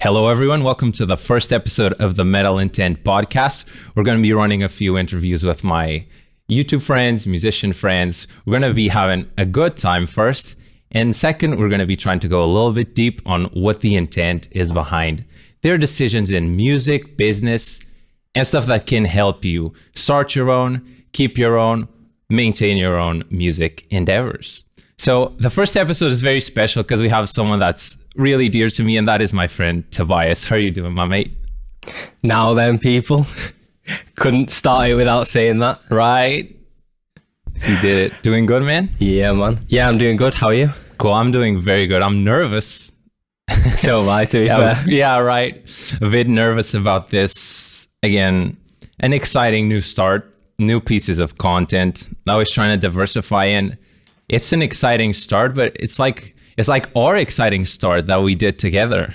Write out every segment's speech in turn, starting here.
Hello, everyone. Welcome to the first episode of the Metal Intent podcast. We're going to be running a few interviews with my YouTube friends, musician friends. We're going to be having a good time first. And second, we're going to be trying to go a little bit deep on what the intent is behind their decisions in music, business, and stuff that can help you start your own, keep your own, maintain your own music endeavors. So the first episode is very special because we have someone that's really dear to me, and that is my friend Tobias. How are you doing, my mate? Now then, people. Couldn't start it without saying that. Right? You did it. Doing good, man? Yeah, man. Yeah, I'm doing good. How are you? Cool. I'm doing very good. I'm nervous. So am I, to be fair. Yeah, right. A bit nervous about this. Again, an exciting new start, new pieces of content. I was trying to diversify, and it's an exciting start, but it's like our exciting start that we did together,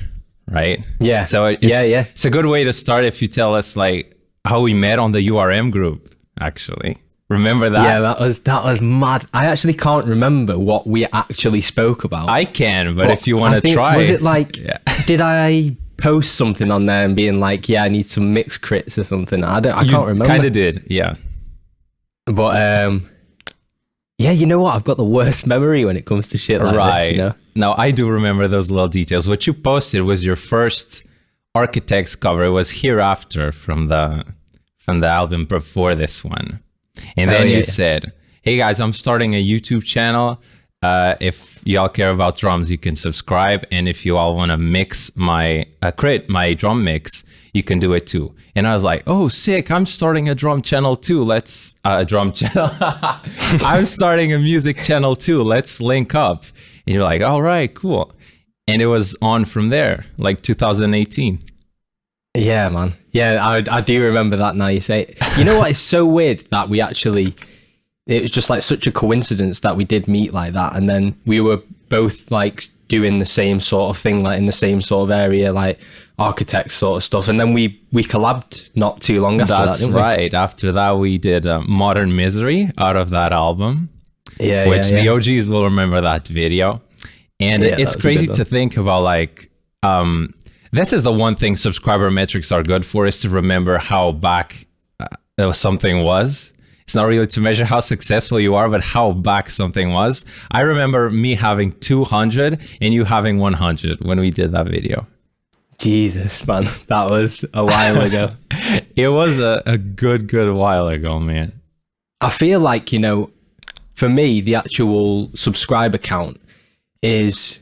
right? Yeah. So it's a good way to start if you tell us like how we met on the URM group, actually. Remember that? Yeah, that was mad. I actually can't remember what we actually spoke about. I can, but if you want to try. Was it like, did I post something on there and being like, yeah, I need some mixed crits or something? I can't remember. Kind of did, yeah. But yeah, you know what? I've got the worst memory when it comes to shit like this, you know? No, I do remember those little details. What you posted was your first Architects cover. It was Hereafter from the album before this one. And then you said, hey guys, I'm starting a YouTube channel. If y'all care about drums, you can subscribe. And if you all want to mix my drum mix, you can do it too. And I was like, oh, sick. I'm starting a drum channel too. Let's drum channel. I'm starting a music channel too. Let's link up. And you're like, all right, cool. And it was on from there, like 2018. Yeah, man. Yeah, I do remember that now you say it. You know what? It's so weird that it was just like such a coincidence that we did meet like that. And then we were both like doing the same sort of thing, like in the same sort of area, like architects sort of stuff. And then we collabed not too long after that, didn't we? That's right. After that, we did Modern Misery out of that album, which the OGs will remember that video. And it's crazy to think about like, this is the one thing subscriber metrics are good for, is to remember how back something was. It's not really to measure how successful you are, but how back something was. I remember me having 200 and you having 100 when we did that video. Jesus, man. That was a while ago. It was a good while ago, man. I feel like, you know, for me, the actual subscriber count is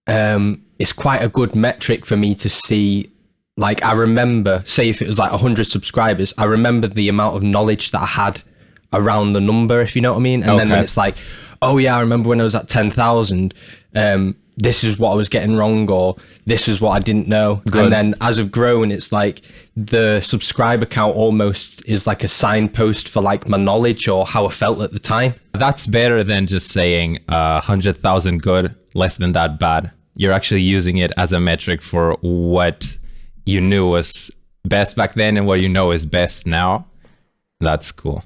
quite a good metric for me to see. Like, I remember, say if it was like 100 subscribers, I remember the amount of knowledge that I had around the number, if you know what I mean. And then when it's like, oh yeah, I remember when I was at 10,000, this is what I was getting wrong, or this is what I didn't know. Good. And then as I've grown, it's like the subscriber count almost is like a signpost for like my knowledge or how I felt at the time. That's better than just saying 100,000 good, less than that bad. You're actually using it as a metric for what you knew was best back then and what you know is best now. That's cool.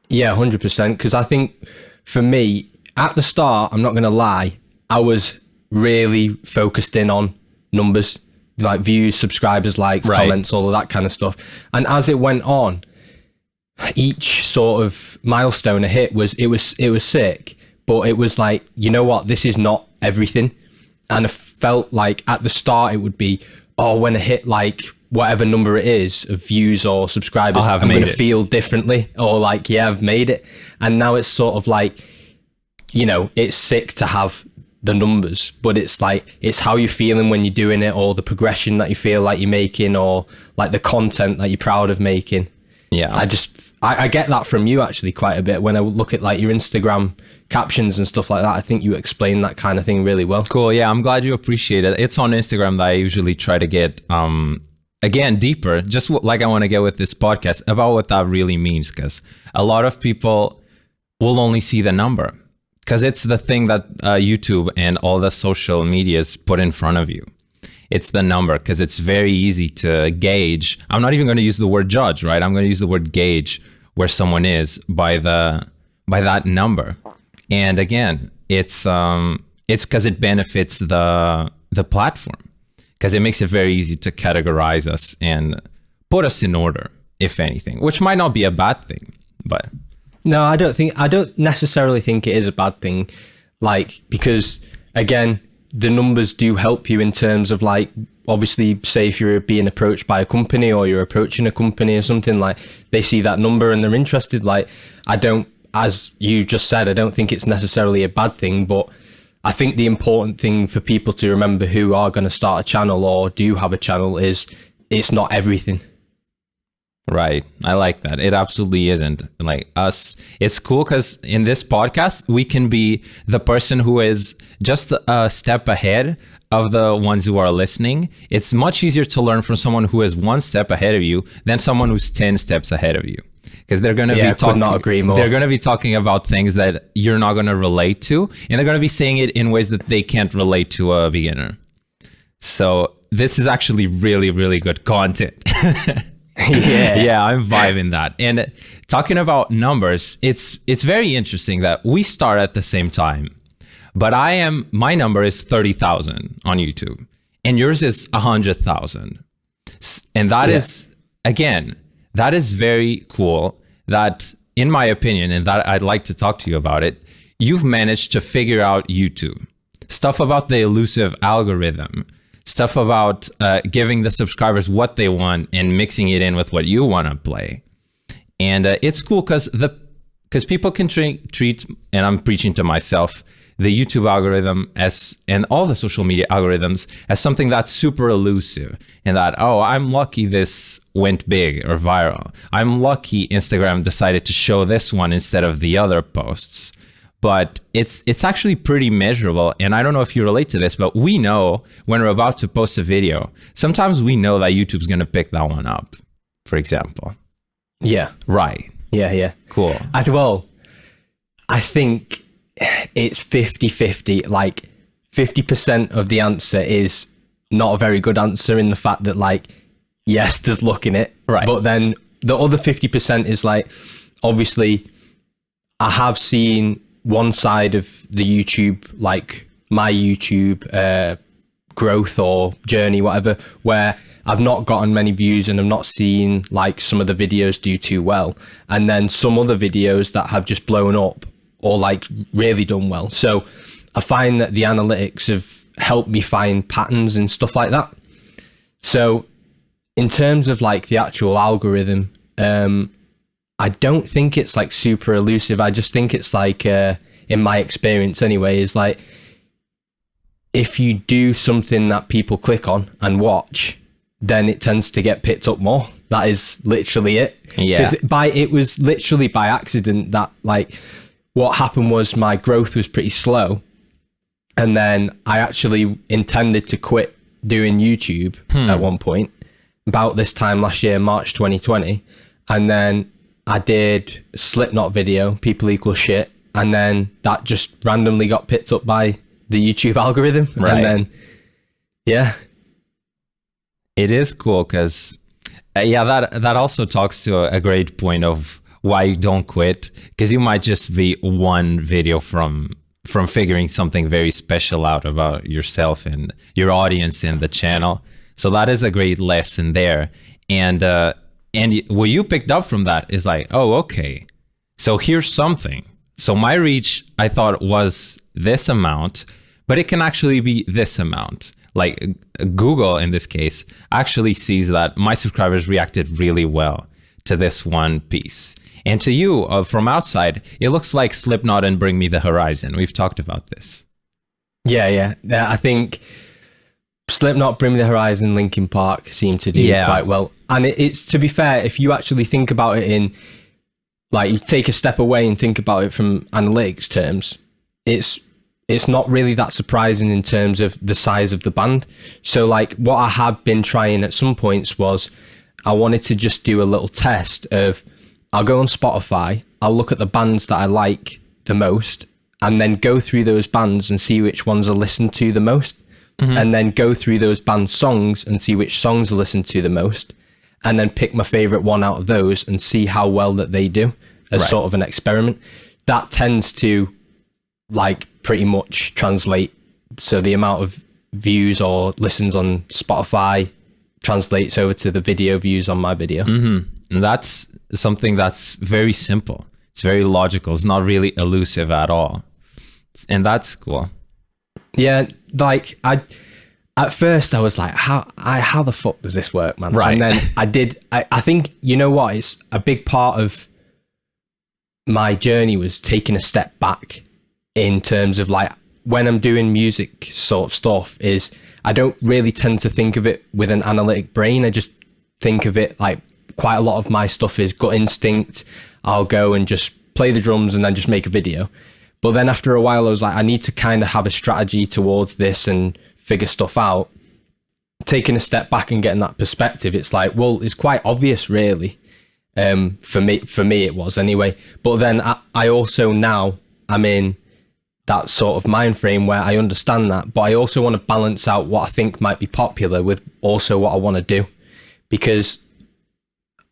Yeah, 100%. Because I think for me, at the start, I'm not going to lie, I was really focused in on numbers, like views, subscribers, likes, comments, all of that kind of stuff. And as it went on, each sort of milestone I hit was sick, but it was like, you know what, this is not everything. And I felt like at the start it would be, oh, when I hit like whatever number it is of views or subscribers, I'm going to feel differently, or like, yeah, I've made it. And now it's sort of like, you know, it's sick to have the numbers, but it's like, it's how you're feeling when you're doing it, or the progression that you feel like you're making, or like the content that you're proud of making. Yeah. I get that from you actually quite a bit when I look at like your Instagram captions and stuff like that. I think you explain that kind of thing really well. Cool. Yeah, I'm glad you appreciate it. It's on Instagram that I usually try to get again deeper, just like I want to get with this podcast, about what that really means, because a lot of people will only see the number, because it's the thing that YouTube and all the social medias put in front of you. It's the number, because it's very easy to gauge. I'm not even going to use the word judge, right? I'm going to use the word gauge where someone is by that number. And again, it's because it benefits the platform. because it makes it very easy to categorize us and put us in order, if anything, which might not be a bad thing, but no, I don't necessarily think it is a bad thing, like, because again, the numbers do help you in terms of, like, obviously, say if you're being approached by a company or you're approaching a company or something, like, they see that number and they're interested. Like, as you just said, I don't think it's necessarily a bad thing, but I think the important thing for people to remember who are going to start a channel or do have a channel is it's not everything. Right. I like that. It absolutely isn't. Like us, it's cool because in this podcast, we can be the person who is just a step ahead of the ones who are listening. It's much easier to learn from someone who is one step ahead of you than someone who's 10 steps ahead of you. Because they're going to be talking. Not agree more. They're going to be talking about things that you're not going to relate to, and they're going to be saying it in ways that they can't relate to a beginner. So this is actually really, really good content. Yeah, I'm vibing that. And talking about numbers, it's very interesting that we start at the same time. But my number is 30,000 on YouTube, and yours is 100,000. And that is, again, that is very cool. That, in my opinion, and that I'd like to talk to you about it, you've managed to figure out YouTube. Stuff about the elusive algorithm, stuff about giving the subscribers what they want and mixing it in with what you want to play. And it's cool because people can treat, and I'm preaching to myself, the YouTube algorithm and all the social media algorithms as something that's super elusive, and that, oh, I'm lucky this went big or viral. I'm lucky Instagram decided to show this one instead of the other posts. But it's actually pretty measurable. And I don't know if you relate to this, but we know when we're about to post a video, sometimes we know that YouTube's going to pick that one up, for example. Yeah. Right. Yeah. Cool. I think it's 50-50. Like 50% of the answer is not a very good answer, in the fact that, like, yes, there's luck in it. Right. But then the other 50% is, like, obviously I have seen one side of the YouTube, like my YouTube growth or journey, whatever, where I've not gotten many views and I've not seen, like, some of the videos do too well. And then some other videos that have just blown up or, like, really done well. So I find that the analytics have helped me find patterns and stuff like that. So in terms of, like, the actual algorithm, I don't think it's, like, super elusive. I just think it's, like, in my experience anyway, is like, if you do something that people click on and watch, then it tends to get picked up more. That is literally it. Yeah. Because it was literally by accident that, like, what happened was my growth was pretty slow. And then I actually intended to quit doing YouTube at one point, about this time last year, March 2020. And then I did a Slipknot video, People Equal Shit, and then that just randomly got picked up by the YouTube algorithm. Right. And then, yeah. It is cool because, that also talks to a great point of why you don't quit, because you might just be one video from figuring something very special out about yourself and your audience and the channel. So that is a great lesson there. And what you picked up from that is like, oh, okay, so here's something. So my reach, I thought, was this amount, but it can actually be this amount. Like Google, in this case, actually sees that my subscribers reacted really well to this one piece. And to you, from outside, it looks like Slipknot and Bring Me the Horizon. We've talked about this. Yeah. I think Slipknot, Bring Me the Horizon, Linkin Park seem to do quite well. And it's, to be fair, if you actually think about it in, like, you take a step away and think about it from analytics terms, it's not really that surprising in terms of the size of the band. So, like, what I have been trying at some points was I wanted to just do a little test of, I'll go on Spotify, I'll look at the bands that I like the most, and then go through those bands and see which ones are listened to the most. Mm-hmm. And then go through those band songs and see which songs are listened to the most, and then pick my favorite one out of those and see how well that they do as sort of an experiment. That tends to, like, pretty much translate. So the amount of views or listens on Spotify translates over to the video views on my video. And that's something that's very simple. It's very logical. It's not really elusive at all. And that's cool. Yeah, like at first I was like, how the fuck does this work, man? Right. And then I think, you know what, it's a big part of my journey was taking a step back in terms of like, when I'm doing music sort of stuff, is I don't really tend to think of it with an analytic brain. I just think of it like quite a lot of my stuff is gut instinct. I'll go and just play the drums and then just make a video. But then after a while, I was like, I need to kind of have a strategy towards this and figure stuff out. Taking a step back and getting that perspective, it's like, well, it's quite obvious really. For me it was anyway. But then I also now I'm in that sort of mind frame where I understand that, but I also want to balance out what I think might be popular with also what I want to do. Because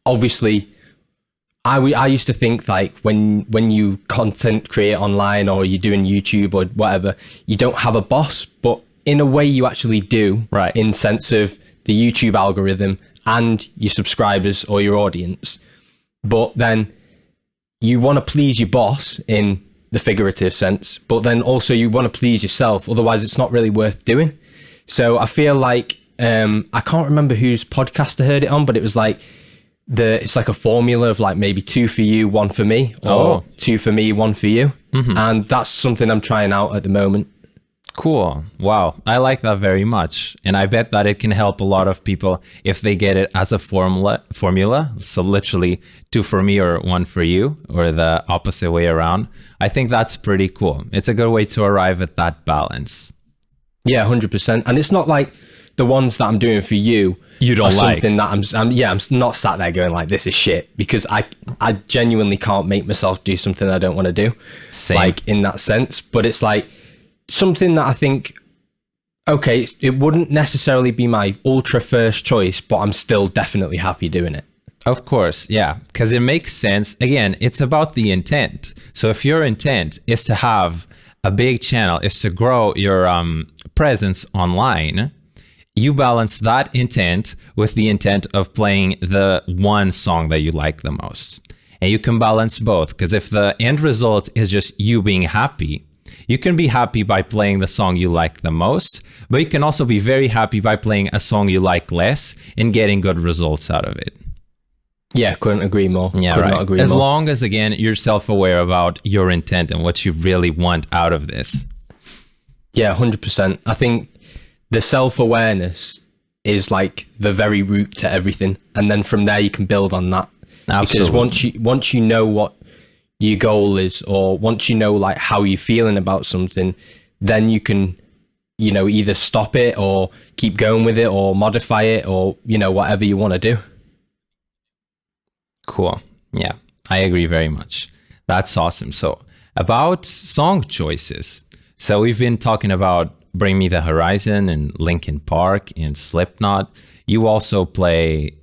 obviously I used to think like when you content create online or you're doing YouTube or whatever, you don't have a boss, but in a way you actually do, right? In sense of the YouTube algorithm and your subscribers or your audience. But then you want to please your boss in the figurative sense, but then also you want to please yourself. Otherwise it's not really worth doing. So I feel like, I can't remember whose podcast I heard it on, but it was like, it's like a formula of like maybe 2 for you, 1 for me, or 2 for me, 1 for you. And that's something I'm trying out at the moment. Cool. Wow. I like that very much. And I bet that it can help a lot of people if they get it as a formula. So literally 2 for me or 1 for you, or the opposite way around. I think that's pretty cool. It's a good way to arrive at that balance. Yeah, 100%. And it's not like the ones that I'm doing for you don't like. Something that I'm not sat there going like, this is shit, because I genuinely can't make myself do something I don't want to do. Same. Like in that sense. But it's like something that I think, okay, it wouldn't necessarily be my ultra first choice, but I'm still definitely happy doing it. Of course, yeah, because it makes sense. Again, it's about the intent. So if your intent is to have a big channel, is to grow your presence online, you balance that intent with the intent of playing the one song that you like the most. And you can balance both, because if the end result is just you being happy, you can be happy by playing the song you like the most, but you can also be very happy by playing a song you like less and getting good results out of it. Yeah, couldn't agree more. Yeah, could right. Not agree as more. long as, again, you're self-aware about your intent and what you really want out of this. Yeah, 100%. I think the self-awareness is like the very root to everything. And then from there you can build on that. Absolutely. Because once you know what your goal is, or once you know like how you're feeling about something, then you can, either stop it or keep going with it or modify it, or, whatever you want to do. Cool. Yeah, I agree very much. That's awesome. So about song choices. So we've been talking about Bring Me the Horizon and Linkin Park and Slipknot. You also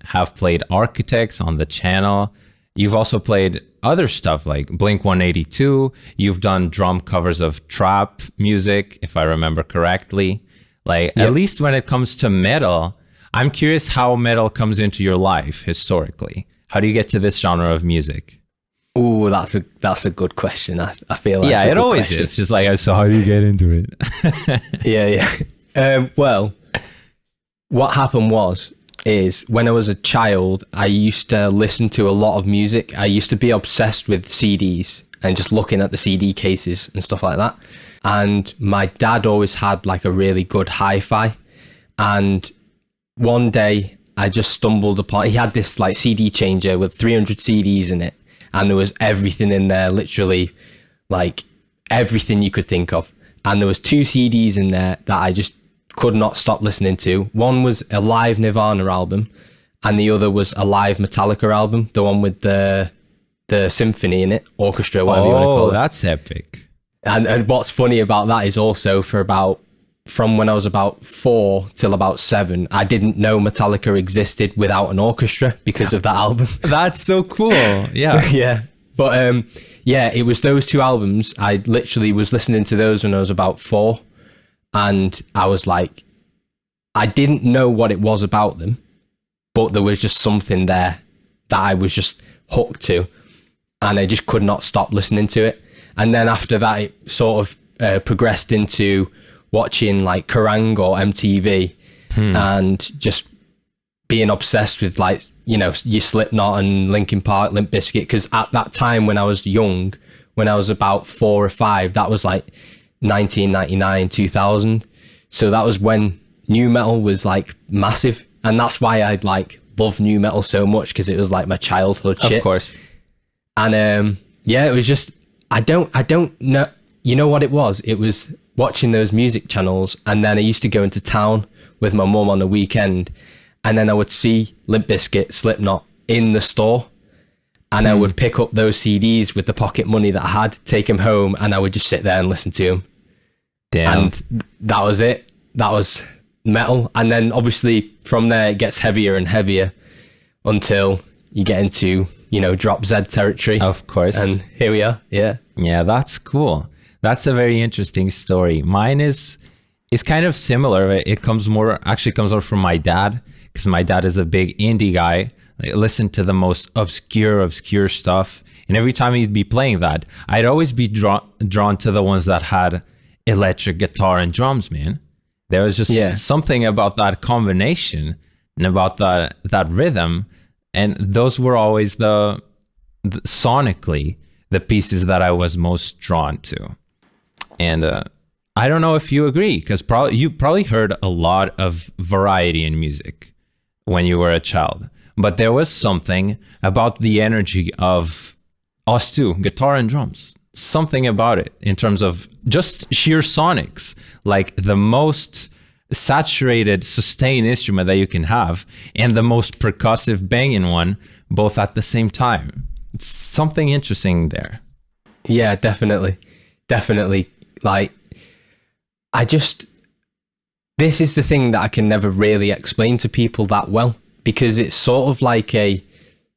have played Architects on the channel. You've also played other stuff like Blink-182. You've done drum covers of trap music, if I remember correctly. At least when it comes to metal, I'm curious how metal comes into your life historically. How do you get to this genre of music? Oh, that's a good question. I feel like it always question. Is. Just like, so how do you get into it? Yeah. Well, what happened is when I was a child, I used to listen to a lot of music. I used to be obsessed with CDs and just looking at the CD cases and stuff like that. And my dad always had like a really good hi-fi. And one day I just stumbled upon, he had this like CD changer with 300 CDs in it. And there was everything in there, literally like everything you could think of. And there was 2 CDs in there that I just could not stop listening to. One was a live Nirvana album, and the other was a live Metallica album, the one with the symphony in it, orchestra, whatever you want to call it. Oh, that's epic. And what's funny about that is also from when I was about 4 till about 7, I didn't know Metallica existed without an orchestra because of that album. That's so cool. Yeah. Yeah. But it was those 2 albums. I literally was listening to those when I was about 4. And I was like, I didn't know what it was about them, but there was just something there that I was just hooked to, and I just could not stop listening to it. And then after that, it sort of progressed into watching like Kerrang or MTV and just being obsessed with like, you know, your Slipknot and Linkin Park, Limp Bizkit. Because at that time when I was young, when I was about 4 or 5, that was like 1999, 2000. So that was when nu metal was like massive. And that's why I like love nu metal so much, because it was like my childhood shit. Of course. And yeah, it was just, I don't know. You know what it was? It was watching those music channels, and then I used to go into town with my mum on the weekend, and then I would see Limp Bizkit, Slipknot in the store, and I would pick up those CDs with the pocket money that I had, take them home, and I would just sit there and listen to them. Damn. And that was it. That was metal. And then obviously from there it gets heavier and heavier until you get into, you know, Drop Z territory. Of course. And here we are. Yeah. Yeah, that's cool. That's a very interesting story. Mine is kind of similar. It comes more from my dad, because my dad is a big indie guy. Like, listen to the most obscure stuff. And every time he'd be playing that, I'd always be drawn to the ones that had electric guitar and drums, man. There was just something about that combination and about that rhythm. And those were always the sonically the pieces that I was most drawn to. And I don't know if you agree, because you probably heard a lot of variety in music when you were a child. But there was something about the energy of us too, guitar and drums. Something about it in terms of just sheer sonics, like the most saturated, sustained instrument that you can have, and the most percussive banging one, both at the same time. It's something interesting there. Yeah, definitely. Like, this is the thing that I can never really explain to people that well, because it's sort of like a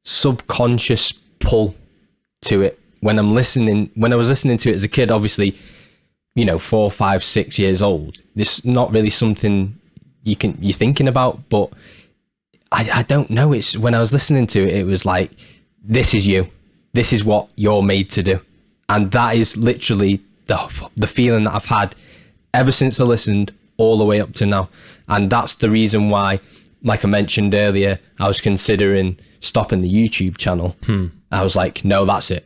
subconscious pull to it. When I was listening to it as a kid, obviously, you know, 4, 5, 6 years old, it's not really something you're thinking about, but I don't know. It's when I was listening to it, it was like, this is you. This is what you're made to do. And that is literally the feeling that I've had ever since I listened all the way up to now. And that's the reason why, like I mentioned earlier, I was considering stopping the YouTube channel. I was like, no, that's it.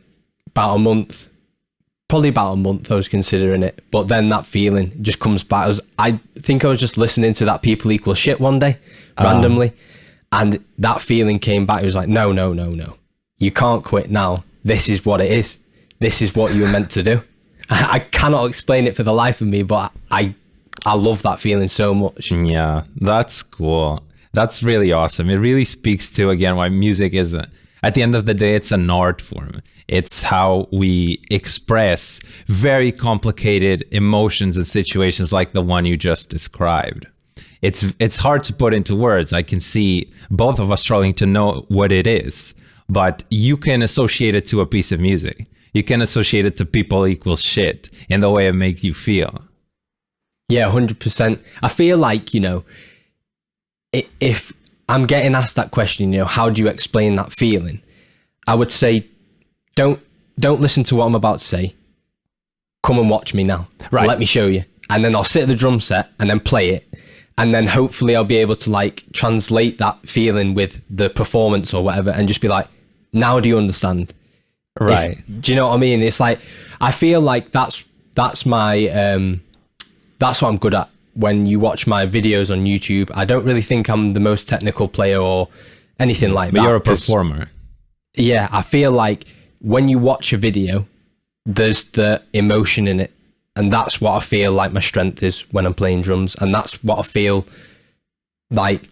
Probably about a month I was considering it. But then that feeling just comes back. I think I was just listening to that People Equal Shit one day, randomly. And that feeling came back. It was like, no. You can't quit now. This is what it is. This is what you were meant to do. I cannot explain it for the life of me, but I love that feeling so much. Yeah, that's cool. That's really awesome. It really speaks to, again, why music is, at the end of the day, it's an art form. It's how we express very complicated emotions and situations like the one you just described. It's hard to put into words. I can see both of us struggling to know what it is, but you can associate it to a piece of music. You can associate it to People Equal Shit in the way it makes you feel. Yeah, 100%. I feel like, you know, if I'm getting asked that question, you know, how do you explain that feeling? I would say, don't listen to what I'm about to say. Come and watch me now. Right. Let me show you. And then I'll sit at the drum set and then play it. And then hopefully I'll be able to like translate that feeling with the performance or whatever, and just be like, now do you understand? Right. Do you know what I mean? It's like, I feel like that's my, that's what I'm good at. When you watch my videos on YouTube, I don't really think I'm the most technical player or anything like that. But you're a performer. Yeah, I feel like when you watch a video, there's the emotion in it. And that's what I feel like my strength is when I'm playing drums. And that's what I feel like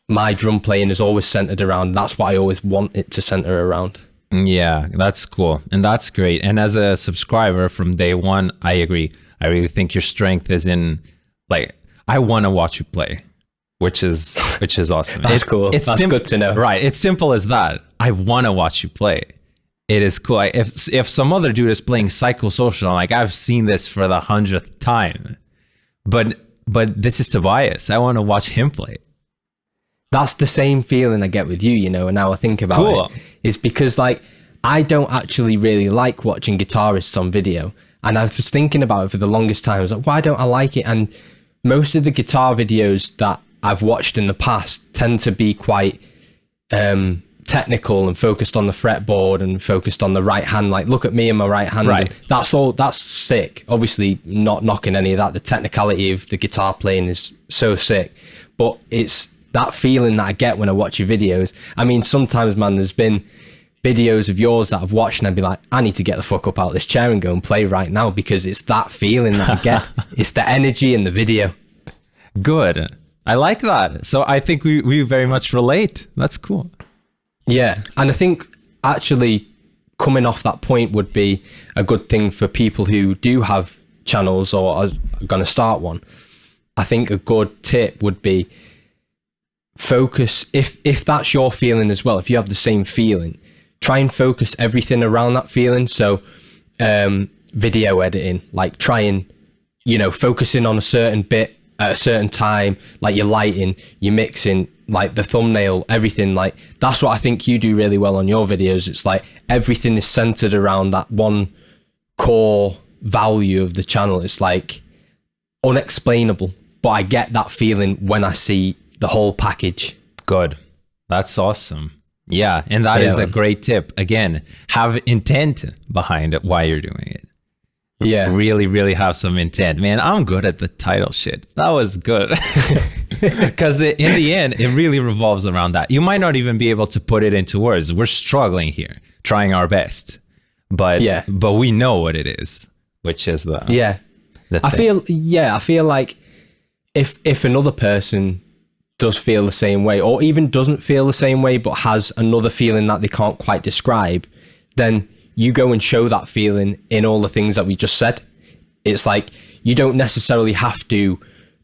my drum playing is always centered around. That's what I always want it to center around. Yeah, that's cool. And that's great. And as a subscriber from day one, I agree. I really think your strength is in, like, I want to watch you play, which is awesome. That's cool. That's good to know. Right. It's simple as that. I want to watch you play. It is cool. If some other dude is playing psychosocial, I'm like, I've seen this for the 100th time. But but this is Tobias. I want to watch him play. That's the same feeling I get with you, and now I think about it, is because like I don't actually really like watching guitarists on video. And I was thinking about it for the longest time. I was like, why don't I like it? And most of the guitar videos that I've watched in the past tend to be quite technical and focused on the fretboard and focused on the right hand. Like, look at me and my right hand. Right. That's sick. Obviously, not knocking any of that. The technicality of the guitar playing is so sick. But it's that feeling that I get when I watch your videos. I mean, sometimes, man, there's been videos of yours that I've watched and I'd be like, I need to get the fuck up out of this chair and go and play right now, because it's that feeling that I get. It's the energy in the video. Good. I like that. So I think we very much relate. That's cool. Yeah. And I think actually coming off that point would be a good thing for people who do have channels or are going to start one. I think a good tip would be focus, if that's your feeling as well, if you have the same feeling, try and focus everything around that feeling. So video editing, like try and, focusing on a certain bit at a certain time, like your lighting, your mixing, like the thumbnail, everything. Like that's what I think you do really well on your videos. It's like everything is centered around that one core value of the channel. It's like unexplainable, but I get that feeling when I see the whole package. Good. That's awesome. Yeah. And that is a great tip. Again, have intent behind it, why you're doing it. Yeah. Really, really have some intent. Man, I'm good at the title shit. That was good. Because in the end, it really revolves around that. You might not even be able to put it into words. We're struggling here, trying our best. But we know what it is, which is the thing. I feel like if another person does feel the same way, or even doesn't feel the same way, but has another feeling that they can't quite describe, then you go and show that feeling in all the things that we just said. It's like, you don't necessarily have to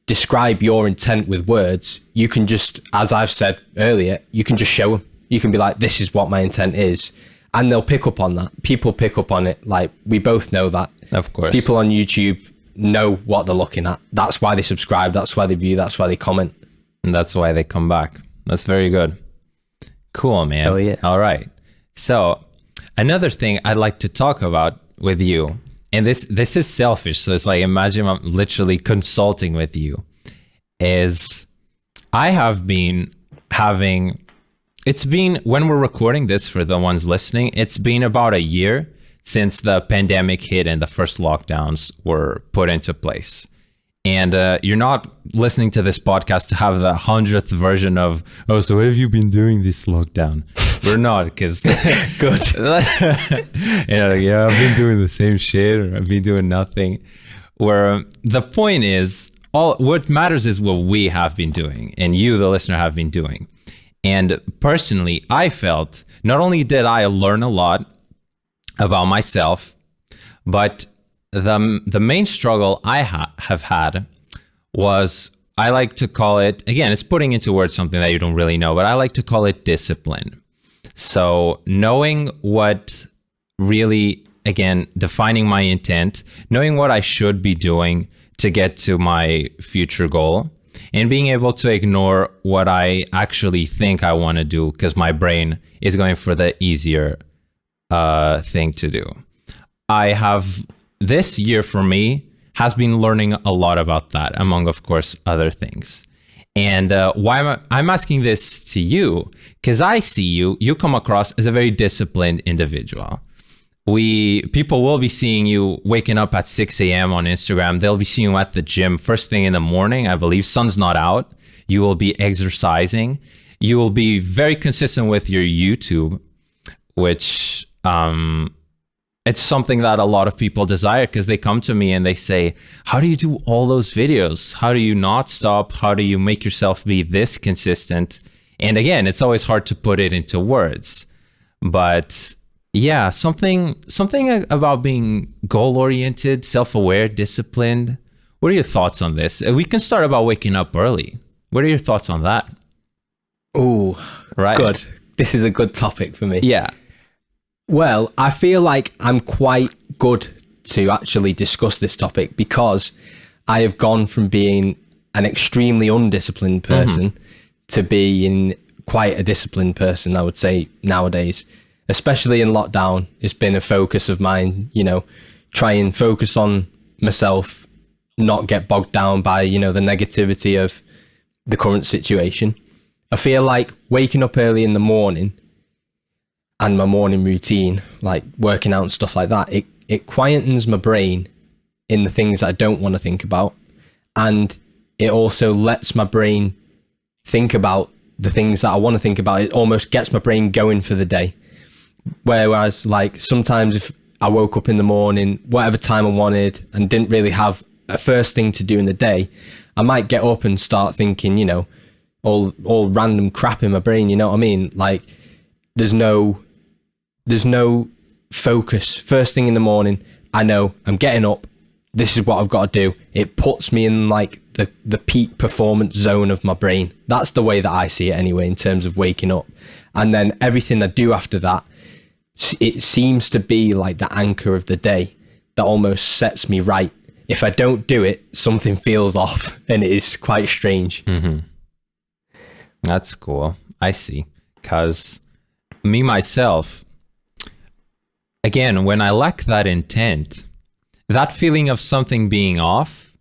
describe your intent with words. You can just, as I've said earlier, you can just show them. You can be like, this is what my intent is. And they'll pick up on that. People pick up on it. Like, we both know that. Of course. People on YouTube know what they're looking at. That's why they subscribe. That's why they view. That's why they comment. And that's why they come back. That's very good. Cool, man. Oh, yeah. All right. So another thing I'd like to talk about with you, and this is selfish, so it's like, imagine I'm literally consulting with you, is I have been having, it's been, when we're recording this for the ones listening, it's been about a year since the pandemic hit and the first lockdowns were put into place. And you're not listening to this podcast to have the 100th version of, oh, so what have you been doing this lockdown? We're not, because good. Yeah, I've been doing the same shit, or I've been doing nothing. Where the point is, what matters is what we have been doing, and you, the listener, have been doing. And personally, I felt not only did I learn a lot about myself, but the main struggle I have had was, I like to call it, again, it's putting into words something that you don't really know, but I like to call it discipline. So knowing what really, again, defining my intent, knowing what I should be doing to get to my future goal, and being able to ignore what I actually think I want to do because my brain is going for the easier thing to do. This year for me has been learning a lot about that, among, of course, other things. And why I'm asking this to you, because I see you come across as a very disciplined individual. People will be seeing you waking up at 6 a.m. on Instagram. They'll be seeing you at the gym first thing in the morning. I believe sun's not out. You will be exercising. You will be very consistent with your YouTube, which it's something that a lot of people desire, because they come to me and they say, how do you do all those videos? How do you not stop? How do you make yourself be this consistent? And again, it's always hard to put it into words, but yeah, something about being goal-oriented, self-aware, disciplined. What are your thoughts on this? We can start about waking up early. What are your thoughts on that? Oh, right. Good. This is a good topic for me. Yeah. Well, I feel like I'm quite good to actually discuss this topic, because I have gone from being an extremely undisciplined person to being quite a disciplined person, I would say, nowadays. Especially in lockdown, it's been a focus of mine, you know, try and focus on myself, not get bogged down by, you know, the negativity of the current situation. I feel like waking up early in the morning and my morning routine, like working out and stuff like that, it quietens my brain in the things that I don't want to think about. And it also lets my brain think about the things that I want to think about. It almost gets my brain going for the day. Whereas like sometimes if I woke up in the morning, whatever time I wanted, and didn't really have a first thing to do in the day, I might get up and start thinking, you know, all random crap in my brain, you know what I mean? Like there's no focus. First thing in the morning, I know I'm getting up, this is what I've got to do. It puts me in like the peak performance zone of my brain. That's the way that I see it anyway, in terms of waking up. And then everything I do after that, it seems to be like the anchor of the day that almost sets me right. If I don't do it, something feels off, and it is quite strange. That's cool. I see. Because me, myself, again, when I lack that intent, that feeling of something being off,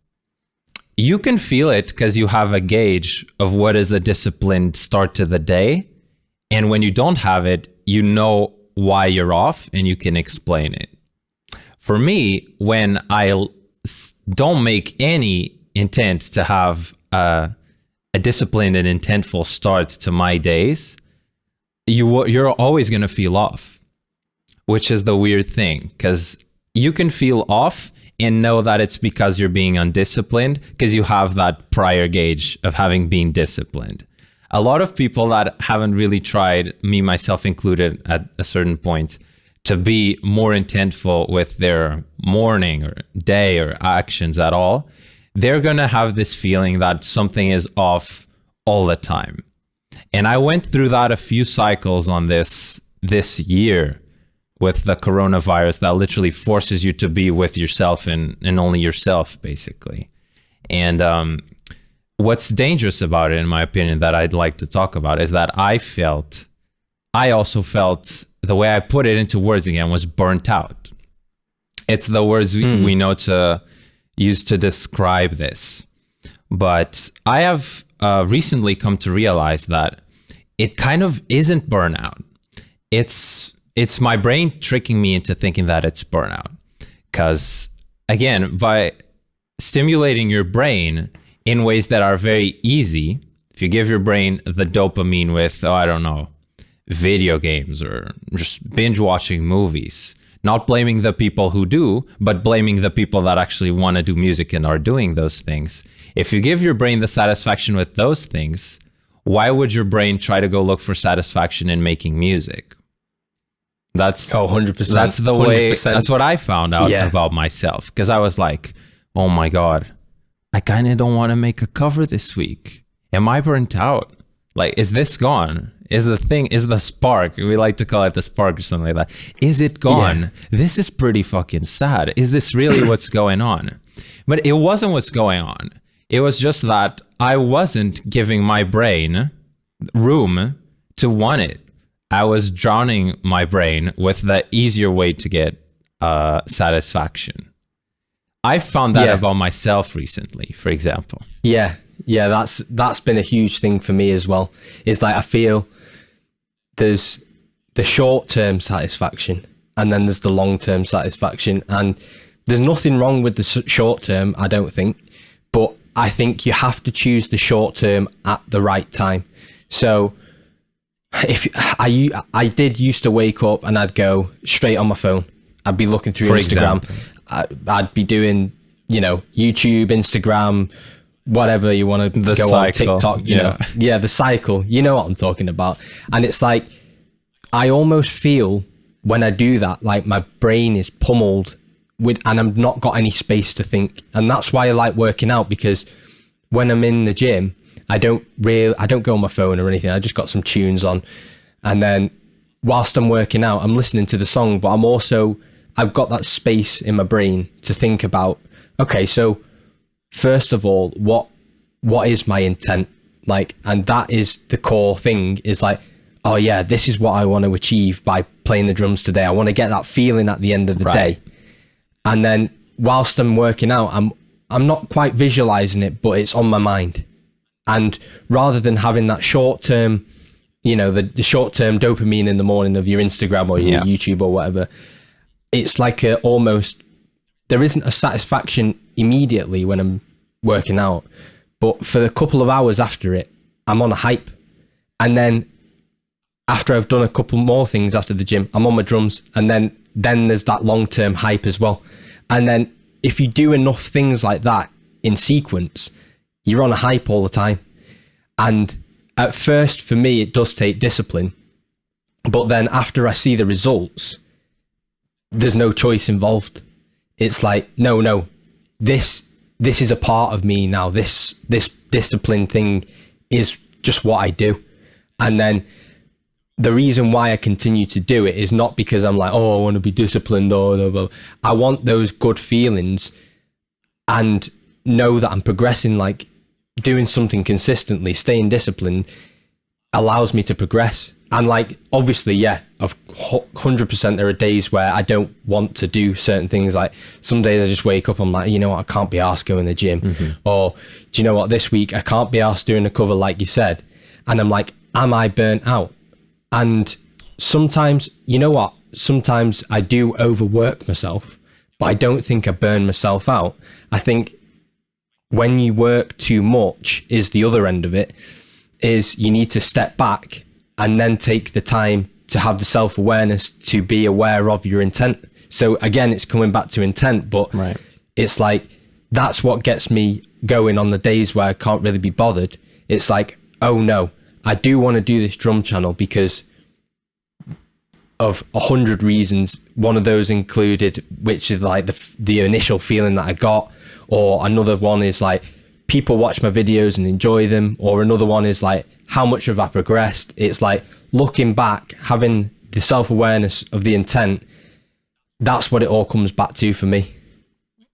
you can feel it because you have a gauge of what is a disciplined start to the day. And when you don't have it, you know why you're off and you can explain it. For me, when I don't make any intent to have a disciplined and intentful start to my days, you're always going to feel off, which is the weird thing, because you can feel off and know that it's because you're being undisciplined, because you have that prior gauge of having been disciplined. A lot of people that haven't really tried, me, myself included at a certain point, to be more intentful with their morning or day or actions at all, they're going to have this feeling that something is off all the time. And I went through that a few cycles on this year with the coronavirus, that literally forces you to be with yourself and only yourself, basically. And what's dangerous about it, in my opinion, that I'd like to talk about is that I also felt, the way I put it into words again, was burnt out. It's the words we know to use to describe this. But I have recently come to realize that it kind of isn't burnout. It's my brain tricking me into thinking that it's burnout. Because, again, by stimulating your brain in ways that are very easy, if you give your brain the dopamine with, video games or just binge watching movies, not blaming the people who do, but blaming the people that actually want to do music and are doing those things. If you give your brain the satisfaction with those things, why would your brain try to go look for satisfaction in making music? That's 100%. That's the way. 100%. That's what I found out about myself, because I was like, oh my God, I kind of don't want to make a cover this week. Am I burnt out? Like, is this gone? Is the spark, we like to call it the spark or something like that, is it gone? Yeah. This is pretty fucking sad. Is this really what's going on? But it wasn't what's going on. It was just that I wasn't giving my brain room to want it. I was drowning my brain with the easier way to get satisfaction. I found that about myself recently, for example. Yeah, that's been a huge thing for me as well. Is like I feel there's the short-term satisfaction and then there's the long-term satisfaction, and there's nothing wrong with the short-term, I don't think, but I think you have to choose the short-term at the right time. So if I did used to wake up and I'd go straight on my phone. I'd be looking through Instagram. I'd be doing, YouTube, Instagram, whatever you want to go on, TikTok, you know. Yeah, the cycle. You know what I'm talking about. And it's like, I almost feel when I do that, like my brain is pummeled and I'm not got any space to think. And that's why I like working out, because when I'm in the gym, I don't go on my phone or anything. I just got some tunes on. And then whilst I'm working out, I'm listening to the song, but I've got that space in my brain to think about, okay, so first of all, what what is my intent? Like, and that is the core thing, is like, oh yeah, this is what I want to achieve by playing the drums today. I want to get that feeling at the end of the day. And then whilst I'm working out, I'm not quite visualizing it, but it's on my mind. And rather than having that short term, you know, the short term dopamine in the morning of your Instagram or your YouTube or whatever, it's like almost, there isn't a satisfaction immediately when I'm working out, but for a couple of hours after it, I'm on a hype. And then after I've done a couple more things after the gym, I'm on my drums, and then there's that long-term hype as well. And then if you do enough things like that in sequence, you're on a hype all the time. And at first, for me, it does take discipline. But then after I see the results, there's no choice involved. It's like, no, this is a part of me now. This discipline thing is just what I do. And then the reason why I continue to do it is not because I'm like, oh, I want to be disciplined, or blah, blah. I want those good feelings and know that I'm progressing. Like, doing something consistently, staying disciplined allows me to progress. And like, obviously, yeah, of 100% there are days where I don't want to do certain things. Like, some days I just wake up, I'm like, you know what, I can't be arsed going to the gym. Mm-hmm. Or, do you know what, this week I can't be arsed doing a cover like you said. And I'm like, am I burnt out? And sometimes, you know what, sometimes I do overwork myself, but I don't think I burn myself out. I think when you work too much is the other end of it, is you need to step back and then take the time to have the self-awareness to be aware of your intent. So again, it's coming back to intent, but it's like, that's what gets me going on the days where I can't really be bothered. It's like, oh no, I do want to do this drum channel because of 100 reasons. One of those included, which is like the initial feeling that I got, or another one is like, people watch my videos and enjoy them, or another one is like, how much have I progressed? It's like, looking back, having the self-awareness of the intent, that's what it all comes back to for me,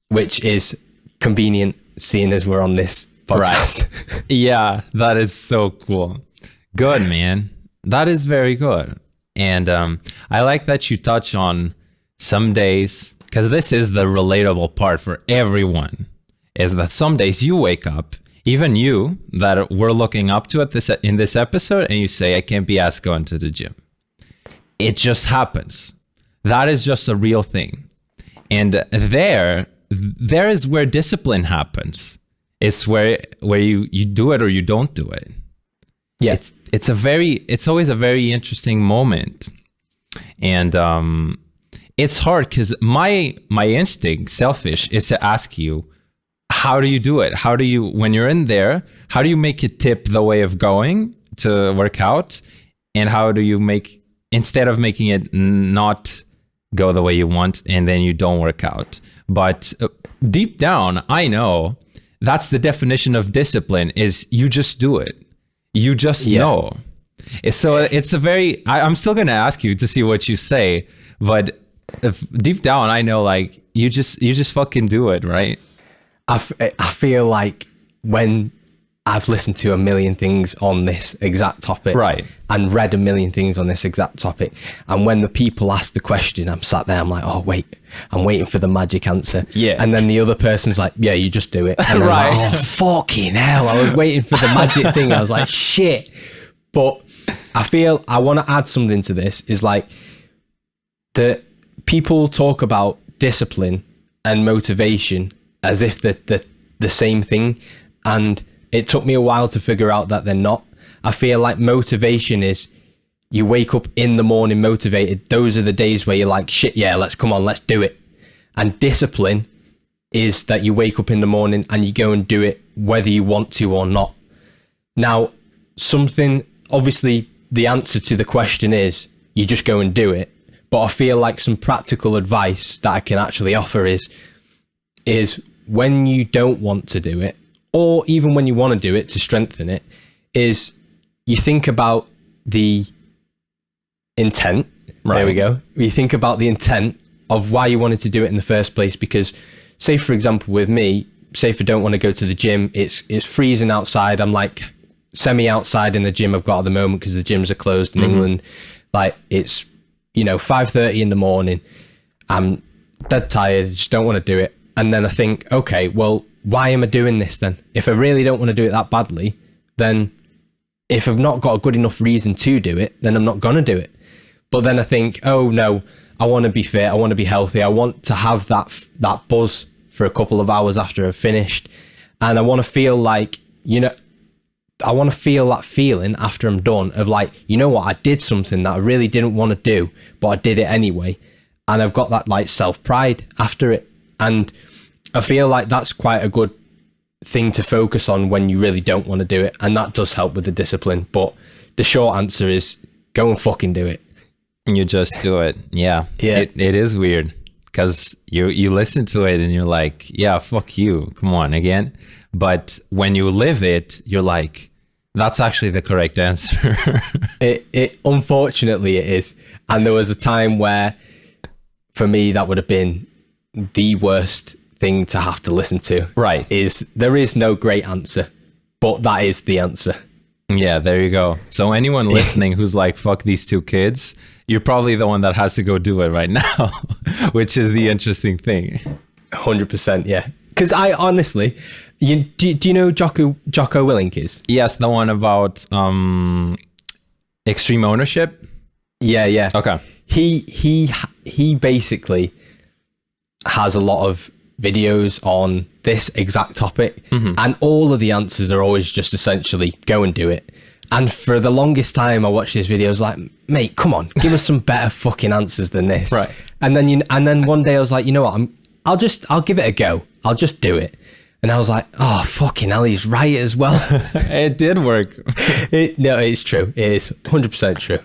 which is convenient, seeing as we're on this podcast. Right. Yeah, that is so cool. Good, man. That is very good. And I like that you touch on some days, because this is the relatable part for everyone, is that some days you wake up, even you that we're looking up to in this episode, and you say, I can't be asked going to the gym. It just happens. That is just a real thing. And there is where discipline happens. It's where you do it or you don't do it. Yeah. It's always a very interesting moment. And it's hard because my instinct, selfish, is to ask you, how do you do it? How do you, when you're in there, how do you make it tip the way of going to work out? And how do you make, instead of making it not go the way you want and then you don't work out? But deep down, I know that's the definition of discipline, is you just do it. You just know. So it's a very, I'm still going to ask you to see what you say, but if deep down, I know, like, you just fucking do it, right? I feel like when I've listened to a million things on this exact topic, right, and read a million things on this exact topic, and when the people ask the question, I'm sat there, I'm like, oh wait, I'm waiting for the magic answer. Yeah. And then the other person's like, yeah, you just do it. And right. I'm like, oh fucking hell, I was waiting for the magic thing. I was like, shit. But I feel I want to add something to this, is like, that people talk about discipline and motivation as if they're the same thing, and it took me a while to figure out that they're not. I feel like motivation is, you wake up in the morning motivated. Those are the days where you're like, shit, yeah, let's do it. And discipline is that you wake up in the morning and you go and do it whether you want to or not. Now, obviously the answer to the question is you just go and do it. But I feel like some practical advice that I can actually offer is when you don't want to do it, or even when you want to do it to strengthen it, is you think about the intent. Right. There we go. You think about the intent of why you wanted to do it in the first place. Because say, for example, with me, say if I don't want to go to the gym, it's freezing outside. I'm like semi outside in the gym I've got at the moment because the gyms are closed in England. Like it's, 5:30 in the morning. I'm dead tired. Just don't want to do it. And then I think, okay, well, why am I doing this then? If I really don't want to do it that badly, then if I've not got a good enough reason to do it, then I'm not going to do it. But then I think, oh no, I want to be fit. I want to be healthy. I want to have that buzz for a couple of hours after I've finished. And I want to feel like, I want to feel that feeling after I'm done of like, you know what, I did something that I really didn't want to do, but I did it anyway. And I've got that like self-pride after it. And I feel like that's quite a good thing to focus on when you really don't want to do it. And that does help with the discipline. But the short answer is go and fucking do it. You just do it. Yeah. It is weird because you listen to it and you're like, yeah, fuck you. Come on again. But when you live it, you're like, that's actually the correct answer. It unfortunately it is. And there was a time where for me that would have been the worst thing to have to listen to. Right. There is no great answer, but that is the answer. Yeah, there you go. So anyone listening who's like, fuck these two kids, you're probably the one that has to go do it right now, which is the interesting thing. 100%, yeah. Because I honestly, do you know Jocko Willink is? Yes, the one about extreme ownership. Yeah. Okay. He basically has a lot of videos on this exact topic, and all of the answers are always just essentially go and do it. And for the longest time, I watched his videos like, mate, come on, give us some better fucking answers than this. Right. And then one day I was like, you know what, I'll give it a go. I'll just do it. And I was like, oh, fucking hell, he's right as well. It did work. No, it's true. It is 100% true.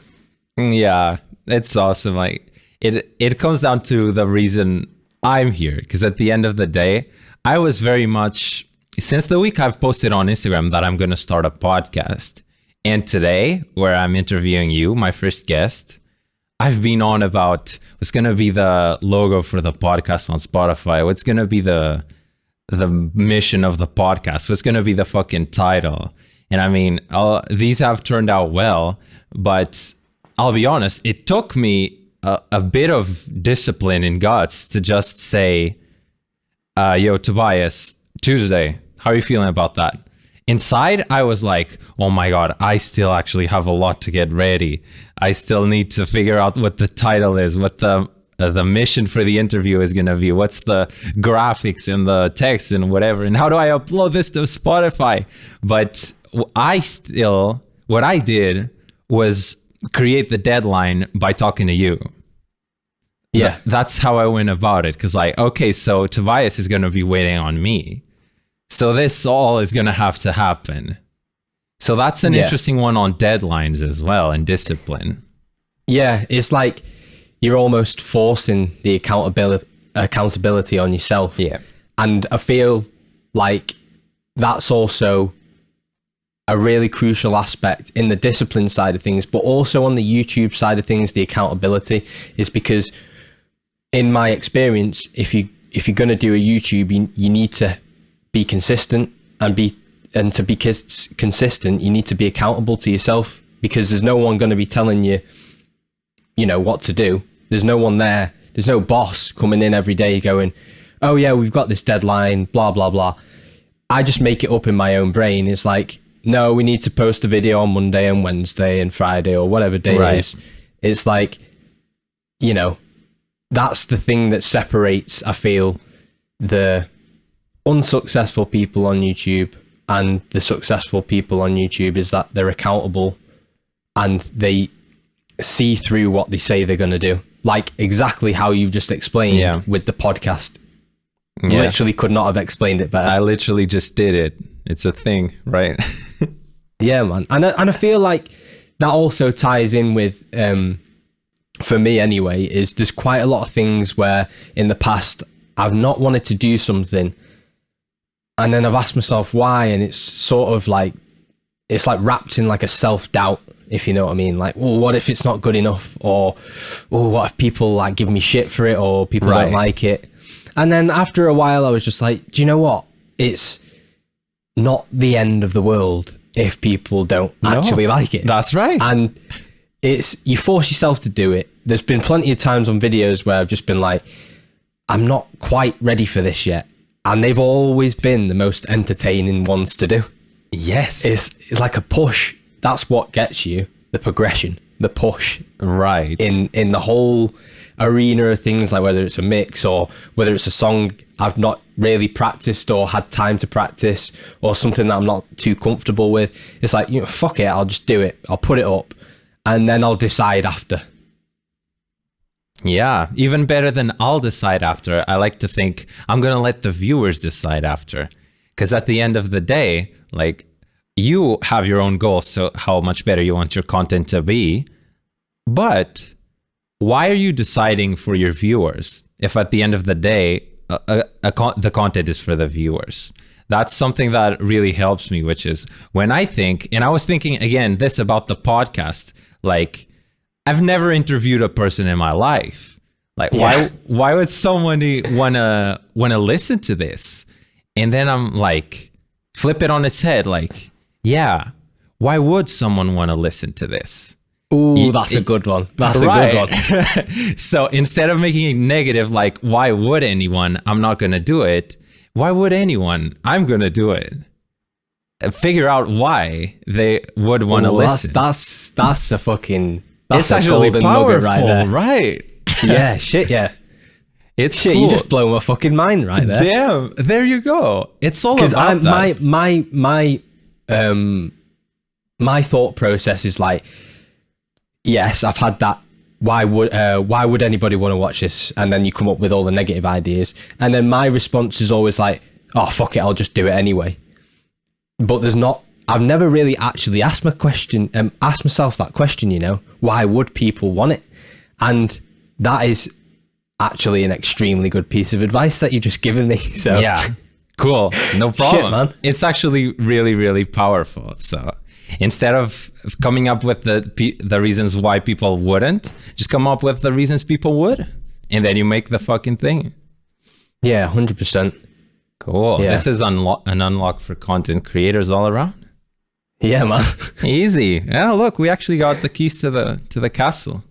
Yeah, it's awesome. Like it comes down to the reason I'm here, because at the end of the day, I was very much, since the week I've posted on Instagram that I'm going to start a podcast. And today, where I'm interviewing you, my first guest, I've been on about what's going to be the logo for the podcast on Spotify, what's going to be the mission of the podcast, what's going to be the fucking title. And I mean, these have turned out well, but I'll be honest, it took me a bit of discipline and guts to just say, yo, Tobias, Tuesday, how are you feeling about that? Inside, I was like, oh my God, I still actually have a lot to get ready. I still need to figure out what the title is, what the mission for the interview is going to be, what's the graphics and the text and whatever, and how do I upload this to Spotify? But what I did was create the deadline by talking to you. Yeah. That's how I went about it. Because like, okay, so Tobias is going to be waiting on me. So this all is going to have to happen. So that's an interesting one on deadlines as well and discipline. Yeah, it's like you're almost forcing the accountability on yourself. Yeah. And I feel like that's also a really crucial aspect in the discipline side of things, but also on the YouTube side of things, the accountability is because in my experience, if you're going to do a YouTube, you need to be consistent and to be consistent, you need to be accountable to yourself, because there's no one going to be telling you, what to do. There's no one there. There's no boss coming in every day going, oh yeah, we've got this deadline, blah, blah, blah. I just make it up in my own brain. It's like, no, we need to post a video on Monday and Wednesday and Friday or whatever day it is. It's like, that's the thing that separates, I feel, the unsuccessful people on YouTube and the successful people on YouTube is that they're accountable and they see through what they say they're going to do. Like exactly how you've just explained with the podcast. Yeah. Literally could not have explained it better. I literally just did it. It's a thing, right? Yeah, man. And I feel like that also ties in with, for me anyway, is there's quite a lot of things where in the past I've not wanted to do something and then I've asked myself why, and it's sort of like, it's like wrapped in like a self-doubt, if you know what I mean. Like, well, what if it's not good enough? Or what if people like give me shit for it, or people don't like it? And then after a while I was just like, do you know what? it's not the end of the world if people don't actually like it. That's right. And you force yourself to do it. There's been plenty of times on videos where I've just been like, I'm not quite ready for this yet. And they've always been the most entertaining ones to do. Yes. It's like a push. That's what gets you the progression, the push. Right. In the whole arena of things, like whether it's a mix or whether it's a song I've not really practiced or had time to practice, or something that I'm not too comfortable with. It's like, fuck it, I'll just do it. I'll put it up and then I'll decide after. Yeah, even better than I'll decide after. I like to think I'm going to let the viewers decide after. Because at the end of the day, like, you have your own goals, so how much better you want your content to be. But why are you deciding for your viewers if at the end of the day, the content is for the viewers? That's something that really helps me, which is when I think, and I was thinking, again, this about the podcast, like, I've never interviewed a person in my life. Like, why would someone wanna listen to this? And then I'm like, flip it on its head, like, yeah, why would someone want to listen to this? Ooh, that's a good one. That's right. A good one. So instead of making it negative, like, why would anyone? I'm not going to do it. Why would anyone? I'm going to do it. Figure out why they would want to listen. That's a fucking... It's actually powerful, right there. Right? Yeah, shit, yeah. It's shit. Cool. You just blow my fucking mind right there. Damn, there you go. It's all about that. My thought process is like, yes, I've had that. Why would anybody want to watch this? And then you come up with all the negative ideas, and then my response is always like, oh fuck it, I'll just do it anyway. But I've never really actually asked myself that question, why would people want it? And that is actually an extremely good piece of advice that you've just given me. So yeah, cool. No problem. Shit, man. It's actually really, really powerful. So instead of coming up with the reasons why people wouldn't, just come up with the reasons people would, and then you make the fucking thing. Yeah, 100%. Cool. Yeah. This is an unlock for content creators all around. Yeah, man. Easy. Yeah, look, we actually got the keys to the castle.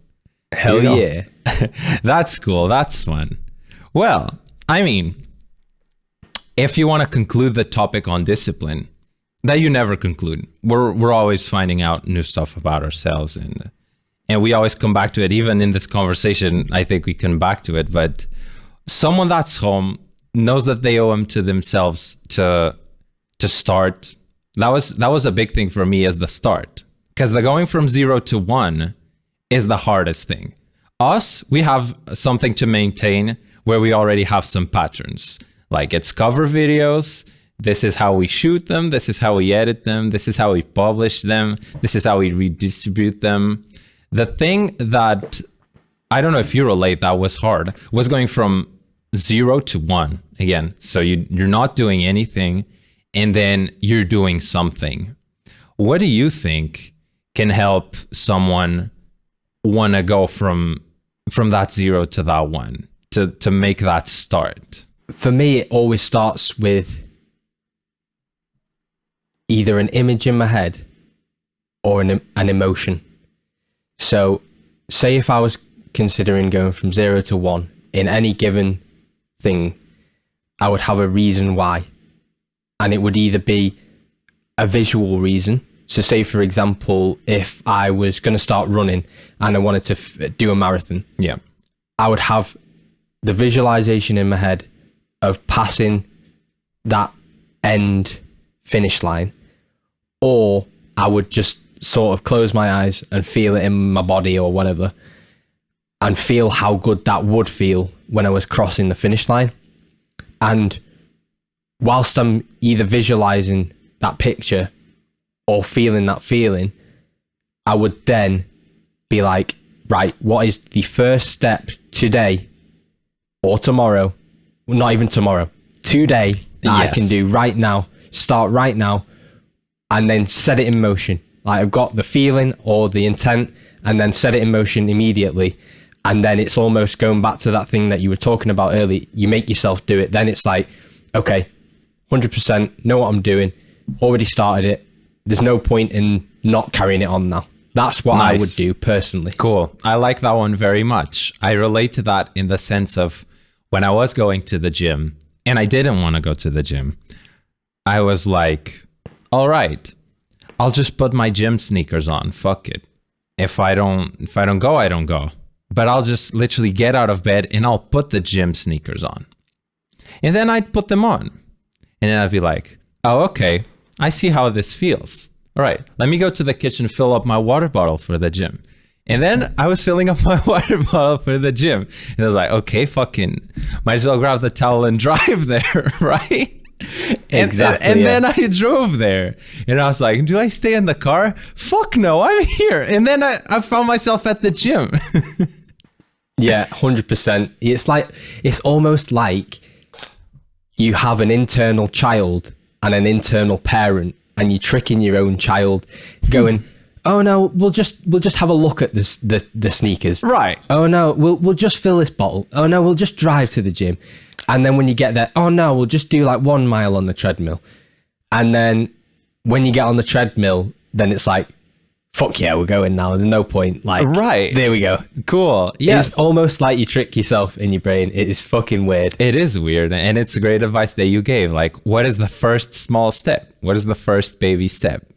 Hell yeah. That's cool. That's fun. Well, I mean, if you want to conclude the topic on discipline, that you never conclude. We're always finding out new stuff about ourselves, and we always come back to it. Even in this conversation, I think we come back to it. But someone that's home knows that they owe them to themselves to start. That was a big thing for me as the start, because the going from 0 to 1 is the hardest thing. Us, we have something to maintain where we already have some patterns. Like, it's cover videos. This is how we shoot them. This is how we edit them. This is how we publish them. This is how we redistribute them. The thing that, I don't know if you relate, that was hard, was going from 0 to 1 again. So you're not doing anything, and then you're doing something. What do you think can help someone want to go from that 0 to that 1, to make that start? For me, it always starts with either an image in my head or an emotion. So say if I was considering going from 0 to 1 in any given thing, I would have a reason why. And it would either be a visual reason. So say, for example, if I was going to start running and I wanted to do a marathon, yeah, I would have the visualization in my head of passing that end finish line, or I would just sort of close my eyes and feel it in my body or whatever, and feel how good that would feel when I was crossing the finish line. And whilst I'm either visualizing that picture or feeling that feeling, I would then be like, right, what is the first step today or tomorrow? Well, not even tomorrow, today, that I can do right now, start right now, and then set it in motion. Like, I've got the feeling or the intent, and then set it in motion immediately. And then it's almost going back to that thing that you were talking about earlier. You make yourself do it. Then it's like, okay, 100%. Know what I'm doing. Already started it. There's no point in not carrying it on now. That's what I would do personally. Cool. I like that one very much. I relate to that in the sense of when I was going to the gym and I didn't want to go to the gym, I was like, all right, I'll just put my gym sneakers on. Fuck it. If I don't go, I don't go. But I'll just literally get out of bed and I'll put the gym sneakers on. And then I'd put them on. And then I'd be like, oh, okay, I see how this feels. All right, let me go to the kitchen, fill up my water bottle for the gym. And then I was filling up my water bottle for the gym. And I was like, okay, fucking, might as well grab the towel and drive there, right? Exactly. And then I drove there. And I was like, do I stay in the car? Fuck no, I'm here. And then I found myself at the gym. Yeah, 100%. It's almost like you have an internal child and an internal parent, and you're tricking your own child, going, "Oh no, we'll just have a look at the sneakers." Right. "Oh no, we'll just fill this bottle." "Oh no, we'll just drive to the gym." And then when you get there, "Oh no, we'll just do like 1 mile on the treadmill." And then when you get on the treadmill, then it's like, fuck yeah, we're going now. There's no point. Like, right. There we go. Cool. Yes. It's almost like you trick yourself in your brain. It is fucking weird. It is weird. And it's great advice that you gave. Like, what is the first small step? What is the first baby step?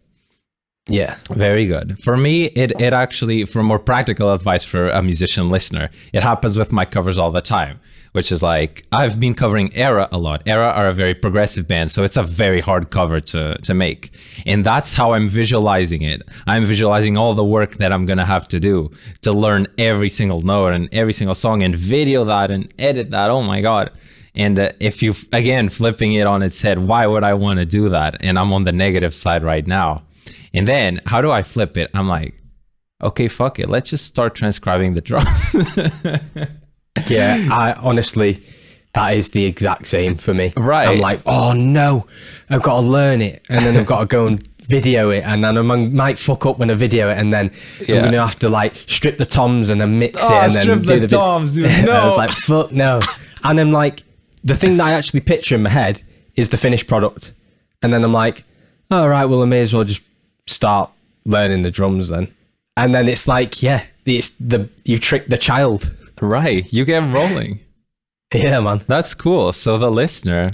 Yeah. Very good. For me, it actually, for more practical advice for a musician listener, it happens with my covers all the time, which is like, I've been covering Era a lot. Era are a very progressive band, so it's a very hard cover to make. And that's how I'm visualizing it. I'm visualizing all the work that I'm going to have to do to learn every single note and every single song and video that and edit that. Oh my God. And if you, again, flipping it on its head, why would I want to do that? And I'm on the negative side right now. And then how do I flip it? I'm like, okay, fuck it. Let's just start transcribing the drums. Yeah, I honestly, that is the exact same for me. Right. I'm like, oh no, I've got to learn it. And then I've got to go and video it. And then I might fuck up when I video it. And then I'm going to have to like strip the toms and then mix it. And then strip the toms, dude. No. I was like, fuck no. And I'm like, the thing that I actually picture in my head is the finished product. And then I'm like, all right, well, I may as well just start learning the drums then. And then it's like, yeah, you tricked the child. Right. You get rolling. Yeah, man. That's cool. So the listener,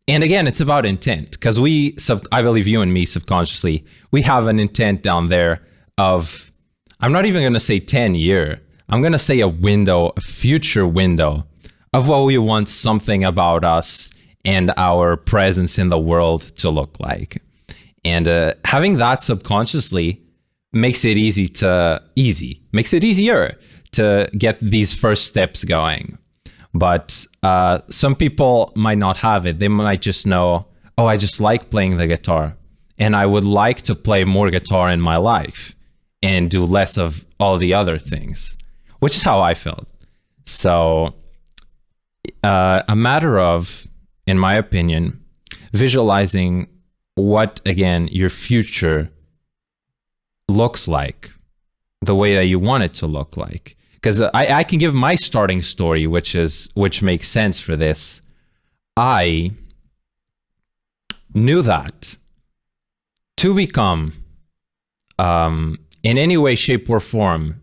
and again, it's about intent, because I believe you and me subconsciously, we have an intent down there of, I'm not even going to say 10-year. I'm going to say a future window of what we want something about us and our presence in the world to look like. And having that subconsciously makes it makes it easier to get these first steps going. But some people might not have it. They might just know, oh, I just like playing the guitar and I would like to play more guitar in my life and do less of all the other things, which is how I felt. So a matter of, in my opinion, visualizing what, again, your future looks like, the way that you want it to look like. Because I can give my starting story, which makes sense for this. I knew that to become, in any way, shape, or form,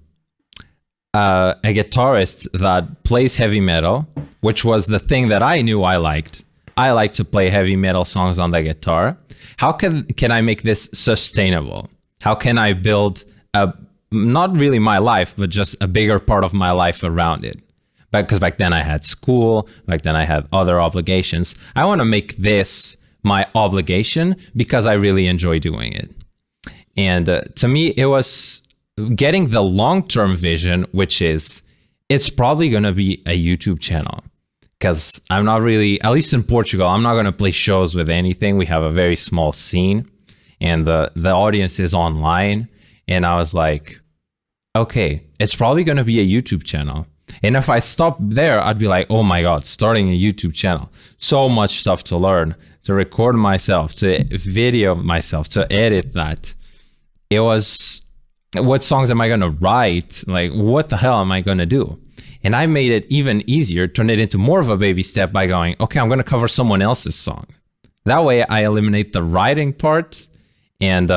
a guitarist that plays heavy metal, which was the thing that I knew I liked. I like to play heavy metal songs on the guitar. How can I make this sustainable? How can I build not really my life, but just a bigger part of my life around it? Because back then I had school, back then I had other obligations. I want to make this my obligation because I really enjoy doing it. And to me, it was getting the long-term vision, which is, it's probably going to be a YouTube channel. Because I'm not really, at least in Portugal, I'm not going to play shows with anything. We have a very small scene and the audience is online. And I was like, okay, it's probably going to be a YouTube channel. And if I stop there, I'd be like, oh my God, starting a YouTube channel. So much stuff to learn, to record myself, to video myself, to edit that. It was, what songs am I going to write? Like, what the hell am I going to do? And I made it even easier, turned it into more of a baby step by going, okay, I'm going to cover someone else's song. That way I eliminate the writing part, and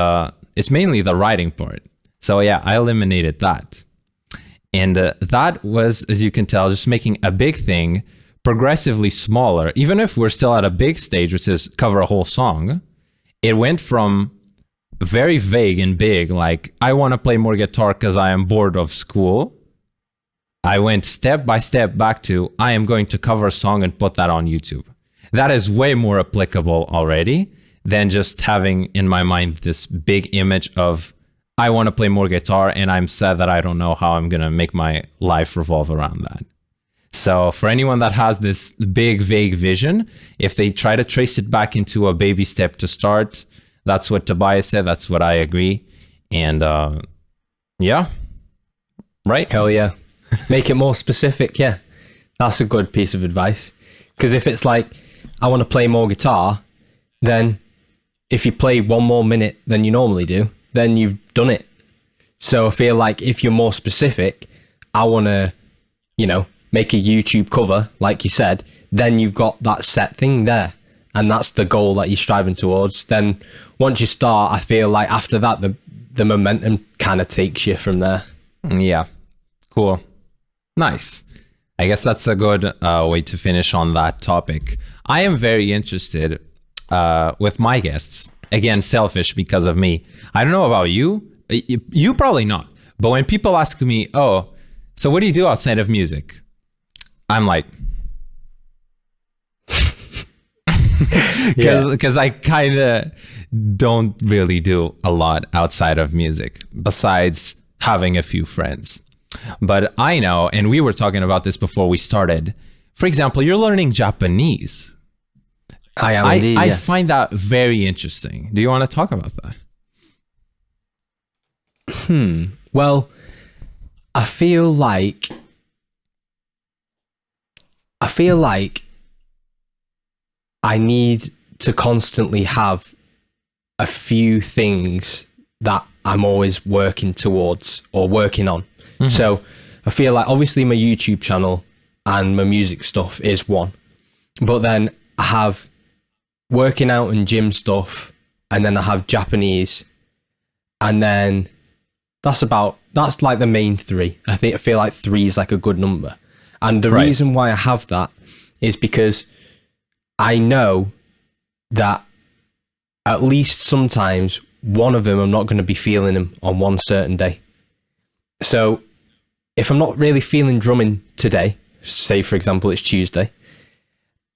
it's mainly the writing part. So yeah, I eliminated that. And that was, as you can tell, just making a big thing progressively smaller. Even if we're still at a big stage, which is cover a whole song, it went from very vague and big, like, I want to play more guitar because I am bored of school. I went step by step back to, I am going to cover a song and put that on YouTube. That is way more applicable already than just having in my mind this big image of, I want to play more guitar and I'm sad that I don't know how I'm going to make my life revolve around that. So for anyone that has this big, vague vision, if they try to trace it back into a baby step to start, that's what Tobias said. That's what I agree. And yeah, right? Hell yeah. Make it more specific. Yeah, that's a good piece of advice. Because if it's like, I want to play more guitar, then if you play 1 more minute than you normally do, then you've done it. So I feel like if you're more specific, I want to, make a YouTube cover, like you said, then you've got that set thing there. And that's the goal that you're striving towards. Then once you start, I feel like after that, the momentum kind of takes you from there. Yeah. Cool. Nice. I guess that's a good way to finish on that topic. I am very interested with my guests. Again, selfish because of me. I don't know about you. You probably not. But when people ask me, oh, so what do you do outside of music? I'm like, because I kind of don't really do a lot outside of music besides having a few friends. But I know, and we were talking about this before we started. For example, you're learning Japanese. I am indeed, I yes. find that very interesting. Do you want to talk about that? Well, I feel like I need to constantly have a few things that I'm always working towards or working on. Mm-hmm. So I feel like obviously my YouTube channel and my music stuff is one, but then I have working out and gym stuff, and then I have Japanese, and then that's like the main 3. I feel like 3 is like a good number. And the reason why I have that is because I know that at least sometimes one of them I'm not going to be feeling them on one certain day. So if I'm not really feeling drumming today, say for example it's Tuesday,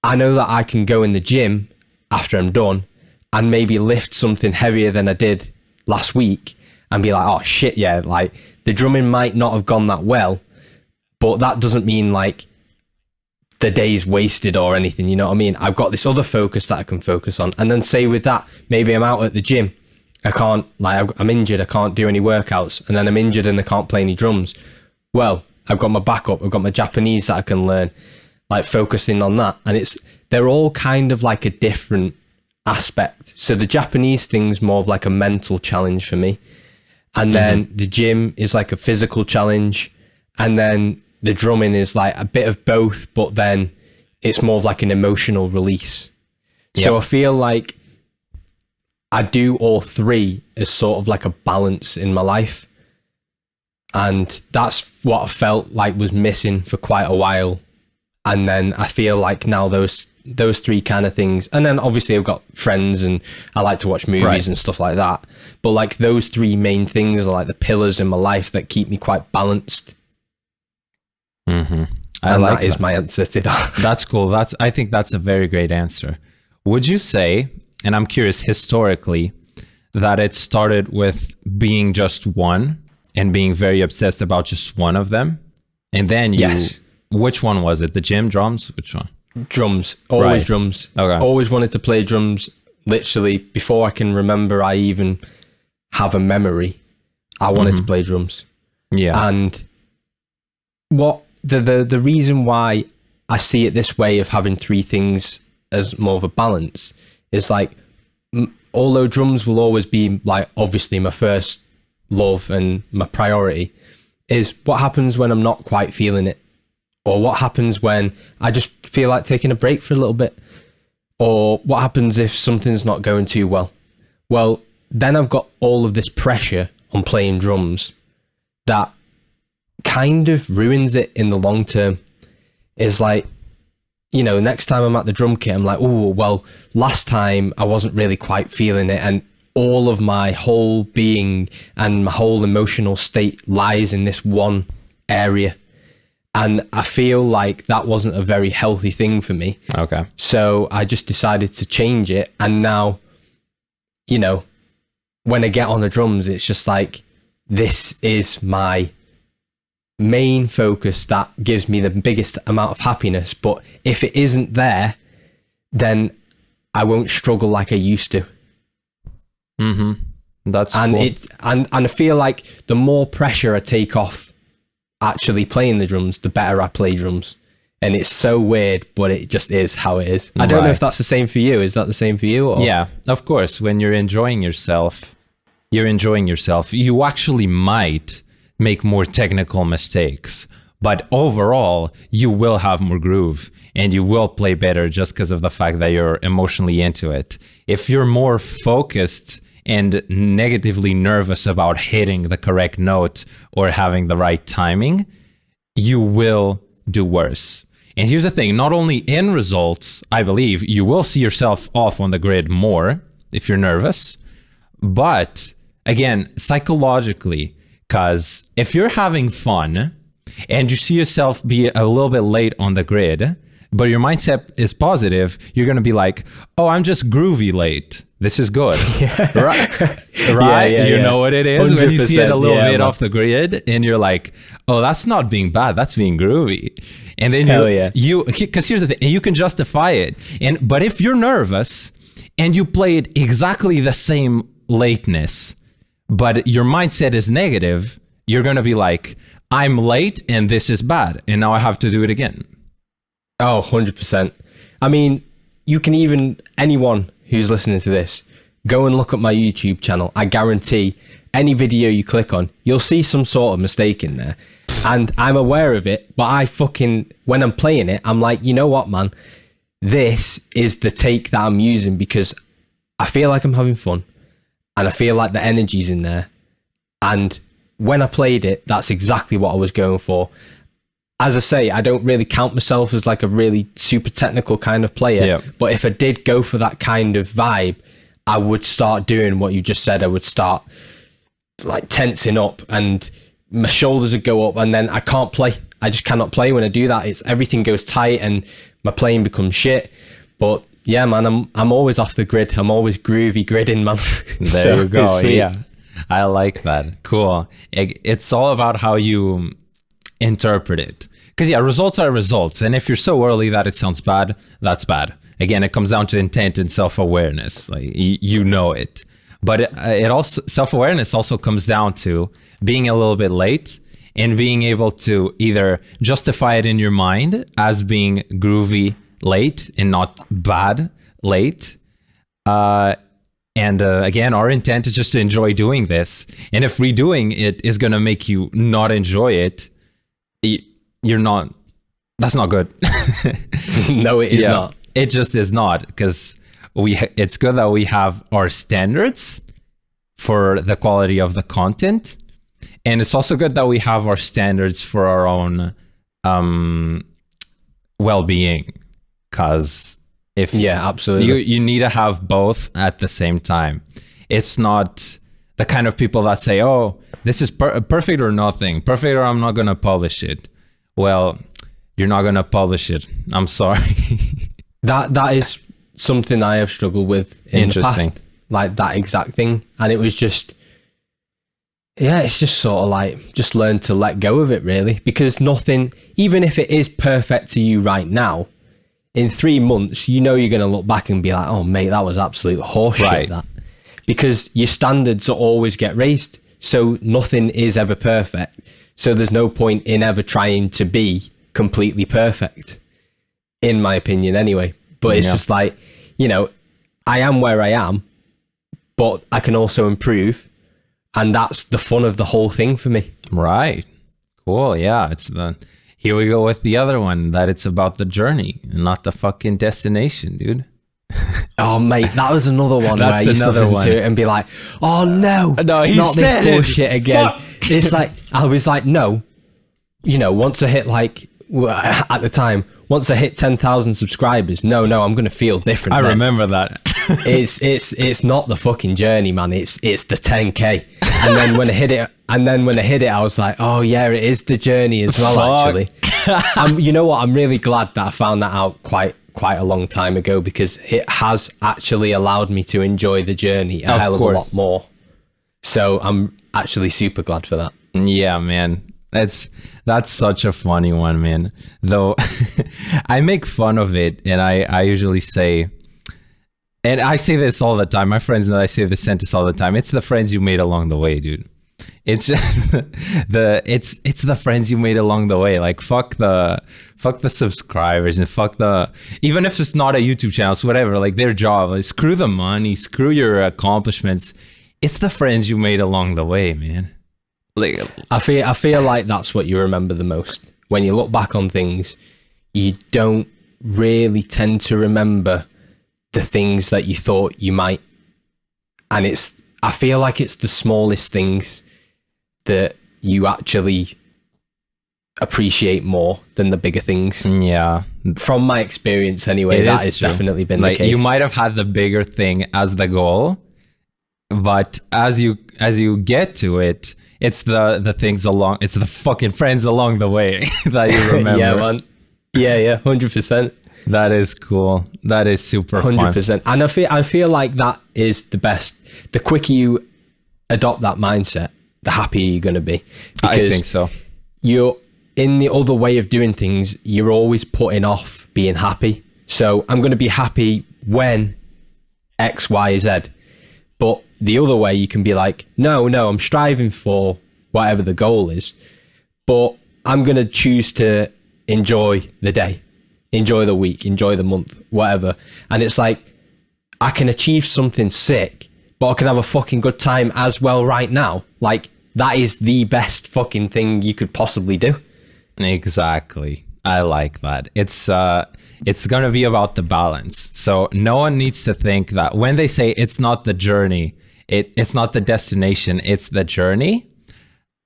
I know that I can go in the gym after I'm done and maybe lift something heavier than I did last week and be like, oh shit, yeah, like the drumming might not have gone that well, but that doesn't mean like the day's wasted or anything, you know what I mean? I've got this other focus that I can focus on. And then say with that, maybe I'm out at the gym, I'm injured, I can't do any workouts, and then I'm injured and I can't play any drums. Well, I've got my backup, I've got my Japanese that I can learn, like focusing on that. And they're all kind of like a different aspect. So the Japanese thing's more of like a mental challenge for me. And then the gym is like a physical challenge. And then the drumming is like a bit of both, but then it's more of like an emotional release. Yep. So I feel like I do all 3 as sort of like a balance in my life. And that's what I felt like was missing for quite a while. And then I feel like now those 3 kind of things, and then obviously I've got friends and I like to watch movies and stuff like that. But like those 3 main things are like the pillars in my life that keep me quite balanced. Mm-hmm. That is my answer to that. That's cool. I think that's a very great answer. Would you say, and I'm curious historically, that it started with being just one and being very obsessed about just one of them? And then which one was it? The gym, drums? Which one? Drums. Always drums. Okay. Always wanted to play drums. Literally, before I can remember I even have a memory, I wanted to play drums. Yeah. And what the reason why I see it this way of having 3 things as more of a balance is like, although drums will always be like obviously my first love and my priority, is what happens when I'm not quite feeling it, or what happens when I just feel like taking a break for a little bit, Or what happens if something's not going too well? Well, then I've got all of this pressure on playing drums that kind of ruins it in the long term. It's like, you know, next time I'm at the drum kit, I'm like, oh, well, last time I wasn't really quite feeling it, and all of my whole being and my whole emotional state lies in this one area. And I feel like that wasn't a very healthy thing for me. Okay. So I just decided to change it. And now, you know, when I get on the drums, it's just like, this is my main focus that gives me the biggest amount of happiness. But if it isn't there, then I won't struggle like I used to. Mm-hmm. That's and cool. And I feel like the more pressure I take off actually playing the drums, the better I play drums. And it's so weird, but it just is how it is. I don't know if that's the same for you. Is that the same for you? Or? Yeah, of course. When you're enjoying yourself, you actually might make more technical mistakes, but overall you will have more groove and you will play better just because of the fact that you're emotionally into it. If you're more focused and negatively nervous about hitting the correct note or having the right timing, you will do worse. And here's the thing, not only in results, I believe you will see yourself off on the grid more if you're nervous, but again, psychologically, because if you're having fun and you see yourself be a little bit late on the grid, but your mindset is positive, you're going to be like, oh, I'm just groovy late. This is good. Right? You know what it is? When you see it a little bit off the grid and you're like, oh, that's not being bad. That's being groovy. And then because here's the thing, you can justify it. But if you're nervous and you play it exactly the same lateness, but your mindset is negative, you're going to be like, I'm late and this is bad. And now I have to do it again. Oh, 100%. I mean, you can even, anyone who's listening to this, go and look at my YouTube channel. I guarantee any video you click on, you'll see some sort of mistake in there. And I'm aware of it, but when I'm playing it, I'm like, you know what, man? This is the take that I'm using because I feel like I'm having fun and I feel like the energy's in there. And when I played it, that's exactly what I was going for. As I say, I don't really count myself as like a really super technical kind of player, but if I did go for that kind of vibe, I would start doing what you just said. I would start like tensing up and my shoulders would go up and then I can't play. I just cannot play when I do that. Everything goes tight and my playing becomes shit. But yeah, man, I'm always off the grid. I'm always groovy gridding, man. There you go. Yeah, I like that. Cool. It's all about how you interpret it. Because results are results. And if you're so early that it sounds bad, that's bad. Again, it comes down to intent and self-awareness. Like you know it. But it also, self-awareness also comes down to being a little bit late and being able to either justify it in your mind as being groovy late and not bad late. Again, our intent is just to enjoy doing this. And if redoing it is going to make you not enjoy it, that's not good. No, it is not. It just is not, because it's good that we have our standards for the quality of the content. And it's also good that we have our standards for our own well-being, because absolutely, you need to have both at the same time. It's not the kind of people that say, oh, this is perfect or nothing, perfect or I'm not going to publish it. Well, you're not going to publish it. I'm sorry. That is something I have struggled with in the past, like that exact thing. And it was just, it's just sort of like, just learn to let go of it, really. Because nothing, even if it is perfect to you right now, in 3 months, you know you're going to look back and be like, oh, mate, that was absolute horseshit, that. Because your standards will always get raised. So nothing is ever perfect. So there's no point in ever trying to be completely perfect, in my opinion anyway. But it's just like, I am where I am, but I can also improve. And that's the fun of the whole thing for me. Right. Cool. Yeah. Here we go with the other one, that it's about the journey and not the fucking destination, dude. Oh mate, that was another one where I That's used to another listen to it and be like, oh no, he not said this it. bullshit again. It's like, I was like, no, once I hit at the time, once I hit 10,000 subscribers, no, I'm going to feel different. I remember that. It's not the fucking journey, man. It's the 10K. And then when I hit it, I was like, oh yeah, it is the journey as well, actually. You know what? I'm really glad that I found that out quite a long time ago, because it has actually allowed me to enjoy the journey a hell of a lot more. So I'm actually super glad for that. Yeah, man. That's such a funny one, man. Though I make fun of it, and I usually say, and I say this all the time. My friends know I say this sentence all the time. It's the friends you made along the way, dude. It's just it's the friends you made along the way. Like fuck the subscribers, and even if it's not a YouTube channel, it's whatever, like their job. Like screw the money, screw your accomplishments. It's the friends you made along the way, man. Like I feel like that's what you remember the most. When you look back on things, you don't really tend to remember the things that you thought you might. And I feel like it's the smallest things that you actually appreciate more than the bigger things. Yeah. From my experience anyway, that has definitely been the case. You might have had the bigger thing as the goal, but as you get to it, it's it's the fucking friends along the way that you remember. Yeah, man. Yeah, 100%. That is cool. That is super 100%. fun. And I feel like that is the best. The quicker you adopt that mindset, the happier you're going to be. Because I think so. You're in the other way of doing things, you're always putting off being happy. So I'm going to be happy when X, Y, Z. But the other way, you can be like, no, I'm striving for whatever the goal is, but I'm going to choose to enjoy the day, enjoy the week, enjoy the month, whatever. And it's like, I can achieve something sick, but I can have a fucking good time as well right now. Like, that is the best fucking thing you could possibly do. Exactly. I like that. It's going to be about the balance. So no one needs to think that when they say it's not the journey, it's not the destination, it's the journey.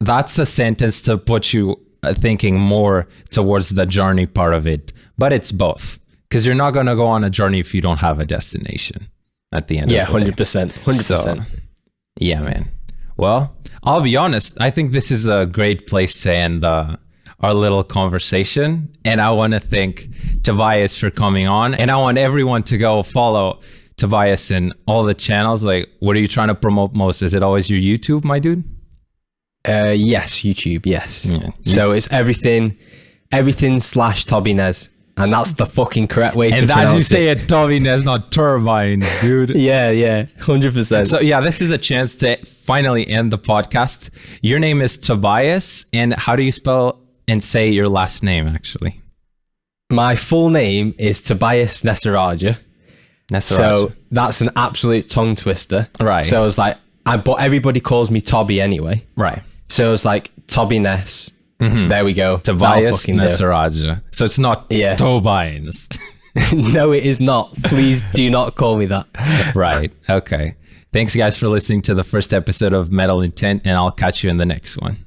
That's a sentence to put you thinking more towards the journey part of it. But it's both, because you're not going to go on a journey if you don't have a destination at the end of the day. 100%. 100%. So, yeah, man. Well, I'll be honest. I think this is a great place to end our little conversation. And I want to thank Tobias for coming on. And I want everyone to go follow Tobias in all the channels. Like, what are you trying to promote most? Is it always your YouTube, my dude? Yes, YouTube, yes. Yeah. So it's everything / TOBINES. And that's the fucking correct way to pronounce it. And as you say it, TOBINES, not turbines, dude. Yeah, 100%. So yeah, this is a chance to finally end the podcast. Your name is Tobias. And how do you spell and say your last name, actually? My full name is Tobias Nesarajah. So that's an absolute tongue twister. Right. So I was like, but everybody calls me Toby anyway. Right. So it was like Tobines. Mm-hmm. There we go. Tobias Nesarajah. So it's not Tobines. No, it is not. Please do not call me that. Right. Okay. Thanks, guys, for listening to the first episode of Metal Intent, and I'll catch you in the next one.